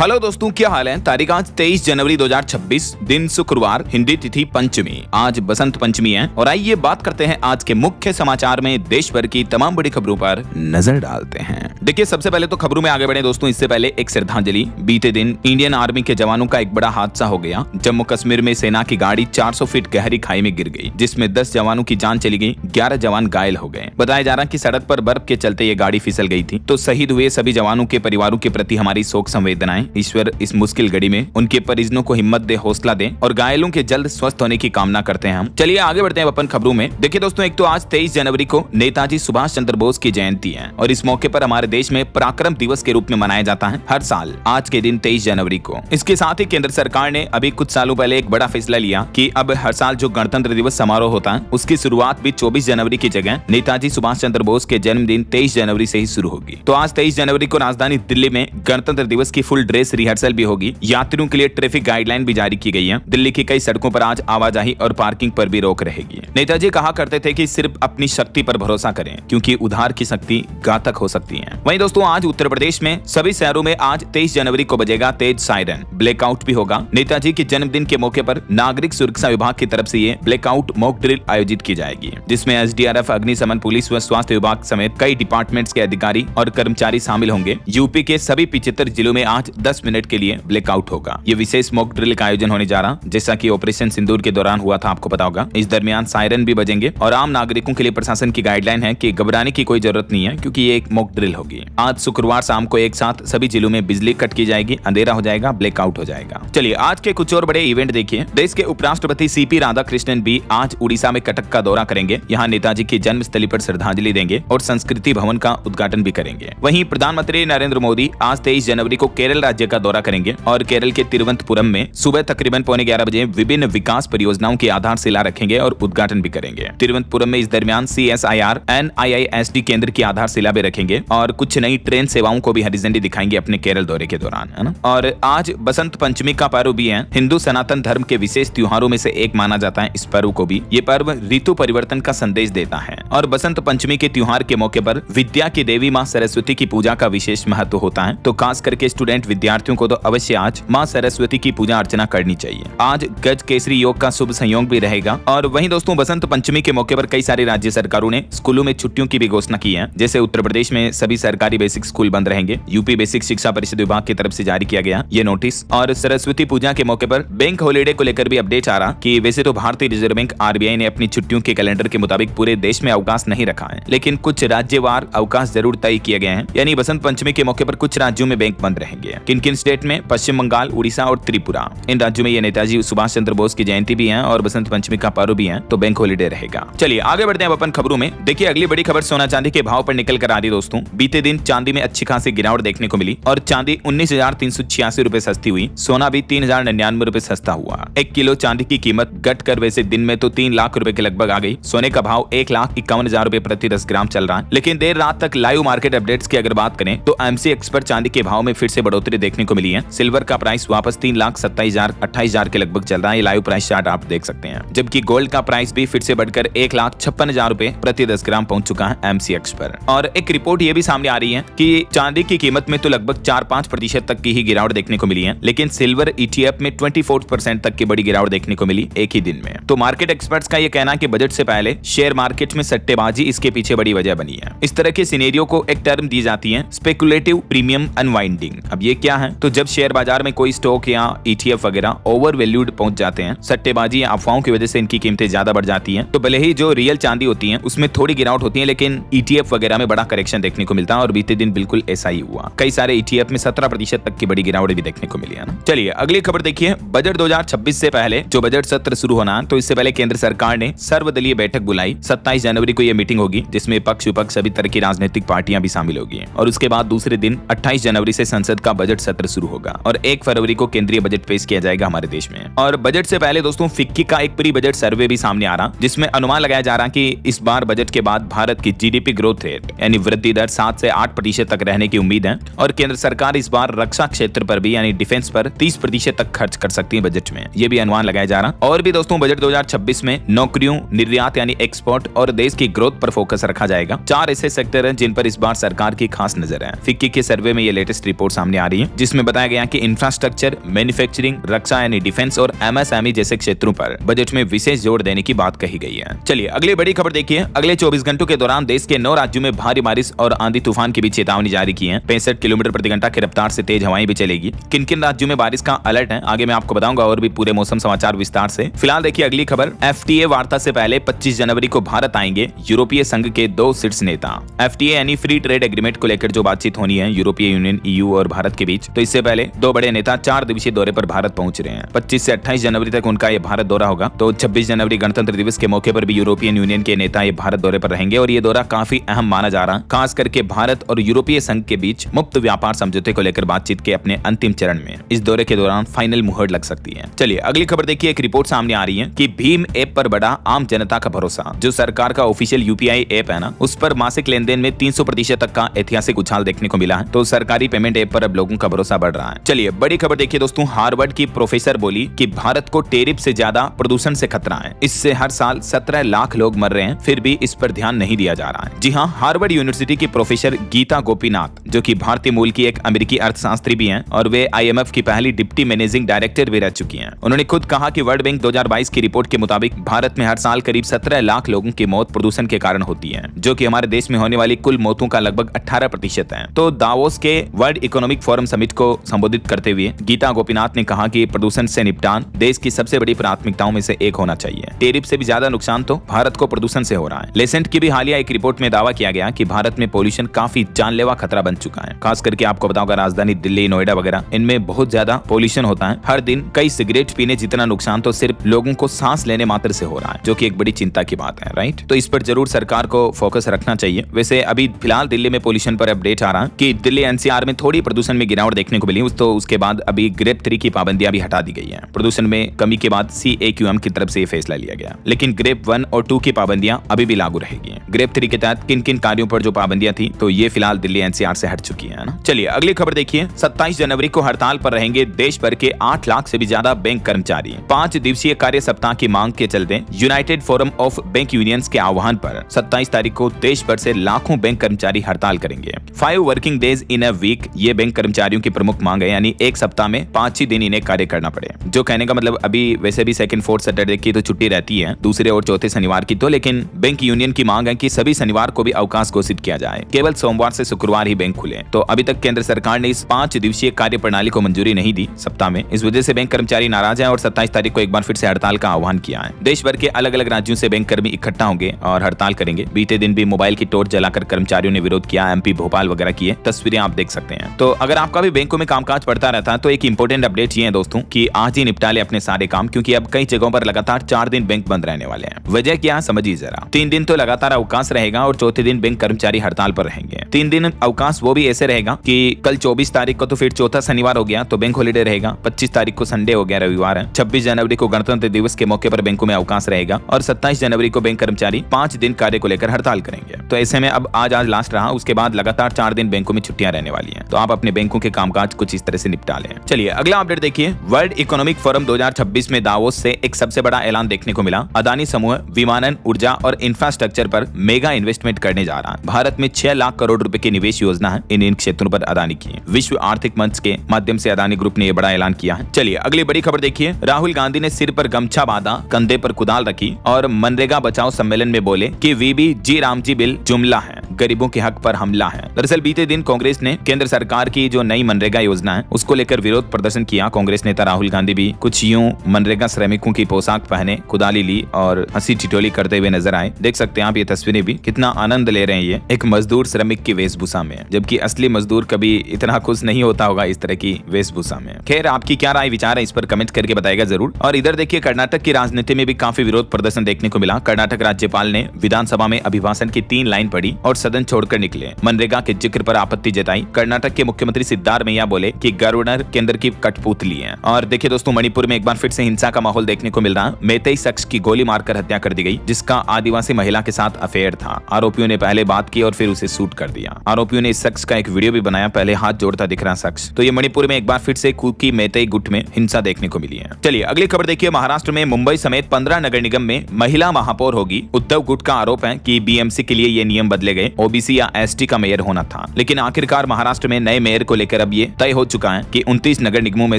Hello दोस्तों, क्या हाल है। तारीख आज 23 जनवरी 2026, दिन शुक्रवार, हिंदी तिथि पंचमी। आज बसंत पंचमी है और आइए बात करते हैं आज के मुख्य समाचार में देश भर की तमाम बड़ी खबरों पर नजर डालते हैं। देखिए, सबसे पहले तो खबरों में आगे बढ़े दोस्तों, इससे पहले एक श्रद्धांजलि। बीते दिन इंडियन आर्मी के जवानों का एक बड़ा हादसा हो गया। जम्मू कश्मीर में सेना की गाड़ी 400 फीट गहरी खाई में गिर गई, जिसमें 10 जवानों की जान चली गई, 11 जवान घायल हो गए। बताया जा रहा कि सड़क पर बर्फ के चलते ये गाड़ी फिसल गई थी। तो शहीद हुए सभी जवानों के परिवारों के प्रति हमारी शोक संवेदनाएं। ईश्वर इस मुश्किल घड़ी में उनके परिजनों को हिम्मत दे, हौसला दे और घायलों के जल्द स्वस्थ होने की कामना करते हैं हम। चलिए आगे बढ़ते हैं अपन खबरों में। देखिए दोस्तों, एक तो आज 23 जनवरी को नेताजी सुभाष चंद्र बोस की जयंती है और इस मौके पर हमारे देश में पराक्रम दिवस के रूप में मनाया जाता है हर साल आज के दिन 23 जनवरी को। इसके साथ ही केंद्र सरकार ने अभी कुछ सालों पहले एक बड़ा फैसला लिया कि अब हर साल जो गणतंत्र दिवस समारोह होता है उसकी शुरुआत भी 24 जनवरी की जगह नेताजी सुभाष चंद्र बोस के जन्मदिन 23 जनवरी से ही शुरू होगी। तो आज 23 जनवरी को राजधानी दिल्ली में गणतंत्र दिवस की फुल ड्रेस रिहर्सल भी होगी। यात्रियों के लिए ट्रैफिक गाइडलाइन भी जारी की गई है। दिल्ली की कई सड़कों पर आज आवाजाही और पार्किंग पर भी रोक रहेगी। नेताजी कहा करते थे कि सिर्फ अपनी शक्ति पर भरोसा करें, क्योंकि उधार की शक्ति घातक हो सकती है। वहीं दोस्तों, आज उत्तर प्रदेश में सभी शहरों में आज 23 जनवरी को बजेगा तेज सायरन। ब्लैकआउट भी होगा। नेताजी के जन्मदिन के मौके पर नागरिक सुरक्षा विभाग की तरफ से ये ब्लैकआउट मॉक ड्रिल आयोजित की जाएगी, जिसमें एसडीआरएफ, अग्निशमन, पुलिस व स्वास्थ्य विभाग समेत कई डिपार्टमेंट्स के अधिकारी और कर्मचारी शामिल होंगे। यूपी के सभी 75 जिलों में आज 10 मिनट के लिए ब्लैकआउट होगा। ये विशेष मॉक ड्रिल का आयोजन होने जा रहा, जैसा कि ऑपरेशन सिंदूर के दौरान हुआ था, आपको पता होगा। इस दरमियान सायरन भी बजेंगे और आम नागरिकों के लिए प्रशासन की गाइडलाइन है कि घबराने की कोई जरूरत नहीं है, क्योंकि ये एक मॉक ड्रिल होगी। आज शुक्रवार शाम को एक साथ सभी जिलों में बिजली कट की जाएगी, अंधेरा हो जाएगा, ब्लैकआउट हो जाएगा। चलिए आज के कुछ और बड़े इवेंट देखिए। देश के उपराष्ट्रपति सीपी राधाकृष्णन भी आज उड़ीसा में कटक का दौरा करेंगे। यहाँ नेताजी की जन्मस्थली पर श्रद्धांजलि देंगे और संस्कृति भवन का उद्घाटन भी करेंगे। वहीं प्रधानमंत्री नरेंद्र मोदी आज 23 जनवरी को केरल राज्य का दौरा करेंगे और केरल के तिरुवनंतपुरम में सुबह तकरीबन 11:15 बजे विभिन्न विकास परियोजनाओं की आधारशिला रखेंगे और उद्घाटन भी करेंगे। तिरुवनंतपुरम में इस दरमियान CSIR NIISD केंद्र की आधारशिला भी रखेंगे और कुछ नई ट्रेन सेवाओं को भी हरी झंडी दिखाएंगे अपने केरल दौरे के दौरान, है ना। और आज बसंत पंचमी का पर्व भी है। हिंदू सनातन धर्म के विशेष त्योहारों में से एक माना जाता है इस पर्व को भी। ये पर्व ऋतु परिवर्तन का संदेश देता है और बसंत पंचमी के त्योहार के मौके पर विद्या की देवी माँ सरस्वती की पूजा का विशेष महत्व होता है। तो खास करके स्टूडेंट विद्यार्थियों को तो अवश्य आज माँ सरस्वती की पूजा अर्चना करनी चाहिए। आज गज केसरी योग का शुभ संयोग भी रहेगा। और वहीं दोस्तों, बसंत पंचमी के मौके पर कई सारी राज्य सरकारों ने स्कूलों में छुट्टियों की भी घोषणा की है। जैसे उत्तर प्रदेश में सभी सरकारी बेसिक स्कूल बंद रहेंगे। यूपी बेसिक शिक्षा परिषद विभाग की तरफ से जारी किया गया ये नोटिस। और सरस्वती पूजा के मौके पर बैंक हॉलीडे को लेकर भी अपडेट आ रहा कि वैसे तो भारतीय रिजर्व बैंक RBI ने अपनी छुट्टियों के कैलेंडर के मुताबिक पूरे देश में अवकाश नहीं रखा है, लेकिन कुछ राज्यवार अवकाश जरूर तय किए गए हैं। यानी बसंत पंचमी के मौके पर कुछ राज्यों में बैंक बंद रहेंगे। किन किन स्टेट में? पश्चिम बंगाल, उड़ीसा और त्रिपुरा। इन राज्यों में ये नेताजी सुभाष चंद्र बोस की जयंती भी है और बसंत पंचमी का पर्व भी है, तो बैंक हॉलीडे रहेगा। चलिए आगे बढ़ते हैं अपन खबरों में। देखिए, अगली बड़ी खबर सोना चांदी के भाव पर निकल कर आ रही दोस्तों। बीते दिन चांदी में अच्छी खासी गिरावट देखने को मिली और चांदी 19,386 रुपए सस्ती हुई। सोना भी 3,099 रुपए सस्ता हुआ। 1 किलो चांदी की कीमत घट कर वैसे दिन में तो 3 लाख रुपए के लगभग आ गई। सोने का भाव 1,51,000 रुपए प्रति 10 ग्राम चल रहा है। लेकिन देर रात तक लाइव मार्केट अपडेट्स की अगर बात करें तो MCX पर चांदी के भाव में फिर से बढ़ोतरी देखने को मिली है। सिल्वर का प्राइस वापस 3,27,000-28,000 के लगभग चल रहा है। लाइव प्राइस चार्ट आप देख सकते हैं। जबकि गोल्ड का प्राइस भी फिर से बढ़कर 1,56,000 रुपए प्रति 10 ग्राम पहुंच चुका है MCX पर। और एक रिपोर्ट ये भी सामने आ रही है कि चांदी की कीमत में तो लगभग 4-5% तक की ही गिरावट देखने को मिली है, लेकिन सिल्वर ETF में 24% तक की बड़ी गिरावट देखने को मिली एक ही दिन में। तो मार्केट एक्सपर्ट्स का ये कहना है कि बजट से पहले शेयर मार्केट में सट्टेबाजी इसके पीछे बड़ी वजह बनी है। इस तरह के सिनेरियो को एक टर्म दी जाती है, स्पेकुलेटिव प्रीमियम अनवाइंडिंग। अब ये क्या है? तो जब शेयर बाजार में कोई स्टॉक या ETF वगैरह ओवर वैल्यूड पहुंच जाते हैं, सट्टेबाजी या अफवाहों की वजह से इनकी कीमतें ज्यादा बढ़ जाती हैं, तो भले ही जो रियल चांदी होती है उसमें थोड़ी गिरावट होती है, लेकिन ETF वगैरह में बड़ा करेक्शन देखने को मिलता है और बीते दिन बिल्कुल ऐसा ही हुआ। कई सारे ETF में 17% तक की बड़ी गिरावट भी देखने को मिली है ना। चलिए अगली खबर देखिए। बजट 2026 से पहले जो बजट सत्र शुरू होना है, तो इससे पहले केंद्र सरकार ने सर्वदलीय बैठक बुलाई। 27 जनवरी को यह मीटिंग होगी, जिसमें पक्ष विपक्ष सभी तरह की राजनीतिक पार्टियां भी शामिल होगी। और उसके बाद दूसरे दिन 28 जनवरी से संसद का बजट सत्र शुरू होगा और 1 फरवरी को केंद्रीय बजट पेश किया जाएगा हमारे देश में। और बजट से पहले दोस्तों, फिक्की का एक प्री बजट सर्वे भी सामने आ रहा, जिसमें अनुमान लगाया जा रहा कि इस बार बजट के बाद भारत की GDP ग्रोथ रेट यानी वृद्धि दर 7 से 8% तक रहने की उम्मीद है। और केंद्र सरकार इस बार रक्षा क्षेत्र पर भी यानी डिफेंस पर 30% तक खर्च कर सकती है बजट में, ये भी अनुमान लगाया जा रहा। और भी दोस्तों, बजट 2026 में नौकरियों, निर्यात यानी एक्सपोर्ट और देश की ग्रोथ पर फोकस रखा जाएगा। 4 ऐसे सेक्टर हैं जिन पर इस बार सरकार की खास नजर है। फिक्की के सर्वे में ये लेटेस्ट रिपोर्ट सामने आ रही है। जिसमें बताया गया कि इंफ्रास्ट्रक्चर, मैन्युफैक्चरिंग, रक्षा यानी डिफेंस और MSME जैसे क्षेत्रों पर बजट में विशेष जोर देने की बात कही गई है। चलिए अगली बड़ी खबर देखिए। अगले 24 घंटों के दौरान देश के 9 राज्यों में भारी बारिश और आंधी तूफान की भी चेतावनी जारी की है। 65 किलोमीटर प्रति घंटा की रफ्तार से तेज हवाएं भी चलेगी। किन किन राज्यों में बारिश का अलर्ट है आगे मैं आपको बताऊंगा, और भी पूरे मौसम समाचार विस्तार से। फिलहाल देखिए अगली खबर। FTA वार्ता से पहले 25 जनवरी को भारत आएंगे यूरोपीय संघ के 2 शीर्ष नेता। FTA यानी फ्री ट्रेड एग्रीमेंट को लेकर जो बातचीत होनी है यूरोपीय यूनियन EU और भारत के बीच, तो इससे पहले 2 बड़े नेता 4 दिवसीय दौरे पर भारत पहुंच रहे हैं। 25 से 28 जनवरी तक उनका ये भारत दौरा होगा। तो 26 जनवरी गणतंत्र दिवस के मौके पर भी यूरोपियन यूनियन के नेता ये भारत दौरे पर रहेंगे और ये दौरा काफी अहम माना जा रहा है, खास करके भारत और यूरोपीय संघ के बीच मुक्त व्यापार समझौते को लेकर बातचीत के अपने अंतिम चरण में इस दौरे के दौरान फाइनल मुहर लग सकती है। चलिए अगली खबर देखिए। एक रिपोर्ट सामने आ रही है कि भीम ऐप पर बढ़ा आम जनता का भरोसा। जो सरकार का ऑफिशियल UPI ऐप है ना, उस पर मासिक लेन देन में 300% तक का ऐतिहासिक उछाल देखने को मिला है। तो सरकारी पेमेंट ऐप पर अब लोगों का भरोसा बढ़ रहा है। चलिए बड़ी खबर देखिए दोस्तों। हार्वर्ड की प्रोफेसर बोली कि भारत को टेरिफ से ज्यादा प्रदूषण से खतरा है। इससे हर साल 17 लाख लोग मर रहे हैं, फिर भी इस पर ध्यान नहीं दिया जा रहा है। जी हाँ, हार्वर्ड यूनिवर्सिटी की प्रोफेसर गीता गोपीनाथ, जो कि भारतीय मूल की एक अमेरिकी अर्थशास्त्री भी हैं और वे IMF की पहली डिप्टी मैनेजिंग डायरेक्टर भी रह चुकी हैं। उन्होंने खुद कहा कि वर्ल्ड बैंक 2022 की रिपोर्ट के मुताबिक भारत में हर साल करीब 17 लाख लोगों की मौत प्रदूषण के कारण होती है, जो कि हमारे देश में होने वाली कुल मौतों का लगभग 18% है। तो दावोस के वर्ल्ड इकोनॉमिक फोरम समिट को संबोधित करते हुए गीता गोपीनाथ ने कहा कि प्रदूषण से निपटान देश की सबसे बड़ी प्राथमिकताओं में से एक होना चाहिए। टेरिफ से भी ज्यादा नुकसान तो भारत को प्रदूषण से हो रहा है। लेसेंट की भी हालिया एक रिपोर्ट में दावा किया गया कि भारत में पोल्यूशन काफी जानलेवा खतरा बन चुका है। खास करके आपको बताऊंगा राजधानी दिल्ली, नोएडा वगैरह, इनमें बहुत ज्यादा पोल्यूशन होता है। हर दिन कई सिगरेट पीने जितना नुकसान तो सिर्फ लोगों को सांस लेने मात्र से हो रहा है, जो कि एक बड़ी चिंता की बात है, राइट। तो इस पर जरूर सरकार को फोकस रखना चाहिए। वैसे अभी फिलहाल दिल्ली में पोल्यूशन पर अपडेट आ रहा है कि दिल्ली NCR में थोड़ी प्रदूषण में गिरावट देखने को मिली। तो उसके बाद अभी ग्रेप 3 की पाबंदियां भी हटा दी गई है। प्रदूषण में कमी के बाद CAQM की तरफ से ये फैसला लिया गया, लेकिन ग्रेप 1 और 2 की पाबंदियां अभी भी लागू रहेगी। ग्रेप 3 के तहत किन किन कार्यों पर जो पाबंदियां थी, तो ये फिलहाल दिल्ली NCR से हट चुकी है ना। चलिए अगली खबर देखिए। 27 जनवरी को हड़ताल पर रहेंगे देश भर के 8 लाख से भी ज्यादा बैंक कर्मचारी। 5 दिवसीय कार्य सप्ताह की मांग के चलते United forum of bank unions के आह्वान पर 27 तारीख को देश भर से लाखों बैंक कर्मचारी हड़ताल करेंगे। 5 working days in a week ये बैंक कर्मचारियों की प्रमुख मांग है, यानी एक सप्ताह में 5 ही दिन इन्हें कार्य करना पड़े। जो कहने का मतलब अभी वैसे भी सेकंड, फोर्थ सैटरडे की तो छुट्टी रहती है, दूसरे और चौथे शनिवार की तो, लेकिन बैंक यूनियन की मांग है कि सभी शनिवार को भी अवकाश घोषित किया जाए, केवल सोमवार से शुक्रवार ही बैंक खुले। तो अभी तक केंद्र सरकार ने इस 5 दिवसीय कार्य प्रणाली को मंजूरी नहीं दी सप्ताह में। इस वजह से बैंक कर्मचारी नाराज हैं और 27 तारीख को एक बार फिर से हड़ताल का आह्वान किया है। देश भर के अलग अलग राज्यों से बैंक कर्मी इकट्ठा होंगे और हड़ताल करेंगे। बीते दिन भी मोबाइल की टॉर्च जलाकर कर्मचारियों ने विरोध किया। MP भोपाल वगैरह की तस्वीरें आप देख सकते हैं। तो अगर आपका भी बैंकों में कामकाज पड़ता रहता है तो एक इंपॉर्टेंट अपडेट ये है दोस्तों कि आज ही निपटा ले अपने सारे काम, क्योंकि अब कई जगहों पर लगातार 4 दिन बैंक बंद रहने वाले हैं। वजह क्या, समझिए जरा। 3 दिन तो लगातार अवकाश रहेगा और चौथे दिन बैंक कर्मचारी हड़ताल पर रहेंगे। 3 दिन अवकाश वो भी ऐसे रहेगा कि कल 24 तारीख को तो फिर चौथा शनिवार हो गया तो बैंक हॉलीडे रहेगा। 25 तारीख को संडे हो गया, रविवार है। 26 जनवरी को गणतंत्र दिवस के मौके पर बैंकों में अवकाश रहेगा और 27 जनवरी को बैंक कर्मचारी 5 दिन कार्य को लेकर हड़ताल करेंगे। तो ऐसे में अब आज लास्ट रहा, उसके बाद लगातार 4 दिन बैंकों में छुट्टियां रहने वाली हैं। तो आप अपने बैंकों के कामकाज कुछ इस तरह से निपटा लें। चलिए अगला अपडेट देखिए। वर्ल्ड इकोनॉमिक फोरम 2026 में दावोस से एक सबसे बड़ा ऐलान देखने को मिला। अदानी समूह विमानन, ऊर्जा और इंफ्रास्ट्रक्चर पर मेगा इन्वेस्टमेंट करने जा रहा है। भारत में 6 लाख करोड़ रुपए की निवेश योजना है इन क्षेत्रों पर अदानी की। विश्व आर्थिक मंच के माध्यम से अदानी ग्रुप ने यह बड़ा ऐलान किया है। चलिए अगली बड़ी खबर देखिए। राहुल गांधी ने सिर पर गमछा बांधा, कंधे पर कुदाल रखी और मनरेगा बचाओ सम्मेलन में बोले कि VBG रामजी बिल जुमला है, गरीबों के हक पर हमला है। दरअसल बीते दिन कांग्रेस ने केंद्र सरकार की जो नई मनरेगा योजना है उसको लेकर विरोध प्रदर्शन किया। कांग्रेस नेता राहुल गांधी भी कुछ यूं मनरेगा श्रमिकों की पोशाक पहने, कुदाली ली और हंसी ठिठोली करते हुए नजर आए। देख सकते हैं आप ये तस्वीरें भी, कितना आनंद ले रहे हैं ये एक मजदूर श्रमिक की वेशभूषा में, जबकि असली मजदूर कभी इतना खुश नहीं होता होगा इस तरह की वेशभूषा में। खैर आपकी क्या राय विचार है इस पर कमेंट करके बताएगा जरूर। और इधर देखिए कर्नाटक की राजनीति में भी काफी विरोध प्रदर्शन देखने को मिला। कर्नाटक राज्यपाल ने विधानसभा में अभिभाषण की 3 लाइन पढ़ी और सदन छोड़कर निकले। मनरेगा के जिक्र पर आपत्ति जताई। कर्नाटक के मुख्यमंत्री सिद्धारमैया बोले कि गवर्नर केंद्र की कठपुतली है। और देखिए दोस्तों मणिपुर में एक बार फिर से हिंसा का माहौल देखने को मिल रहा है। मेतई शख्स की गोली मारकर हत्या कर दी गई, जिसका आदिवासी महिला के साथ अफेयर था। आरोपियों ने पहले बात की और फिर उसे शूट कर दिया। आरोपियों ने इस शख्स का एक वीडियो भी बनाया, पहले हाथ जोड़ता दिख रहा शख्स। तो ये मणिपुर में एक बार फिर से कुकी मेतई गुट में हिंसा देखने को मिली है। चलिए अगली खबर देखिए। महाराष्ट्र में मुंबई समेत 15 नगर निगम में महिला महापौर होगी। उद्धव गुट का आरोप है कि BMC के लिए ये नियम बदले गए ओबीसी या एसटी का मेयर होना था। लेकिन आखिरकार महाराष्ट्र में नए मेयर को लेकर अब ये तय हो चुका है कि 29 नगर निगमों में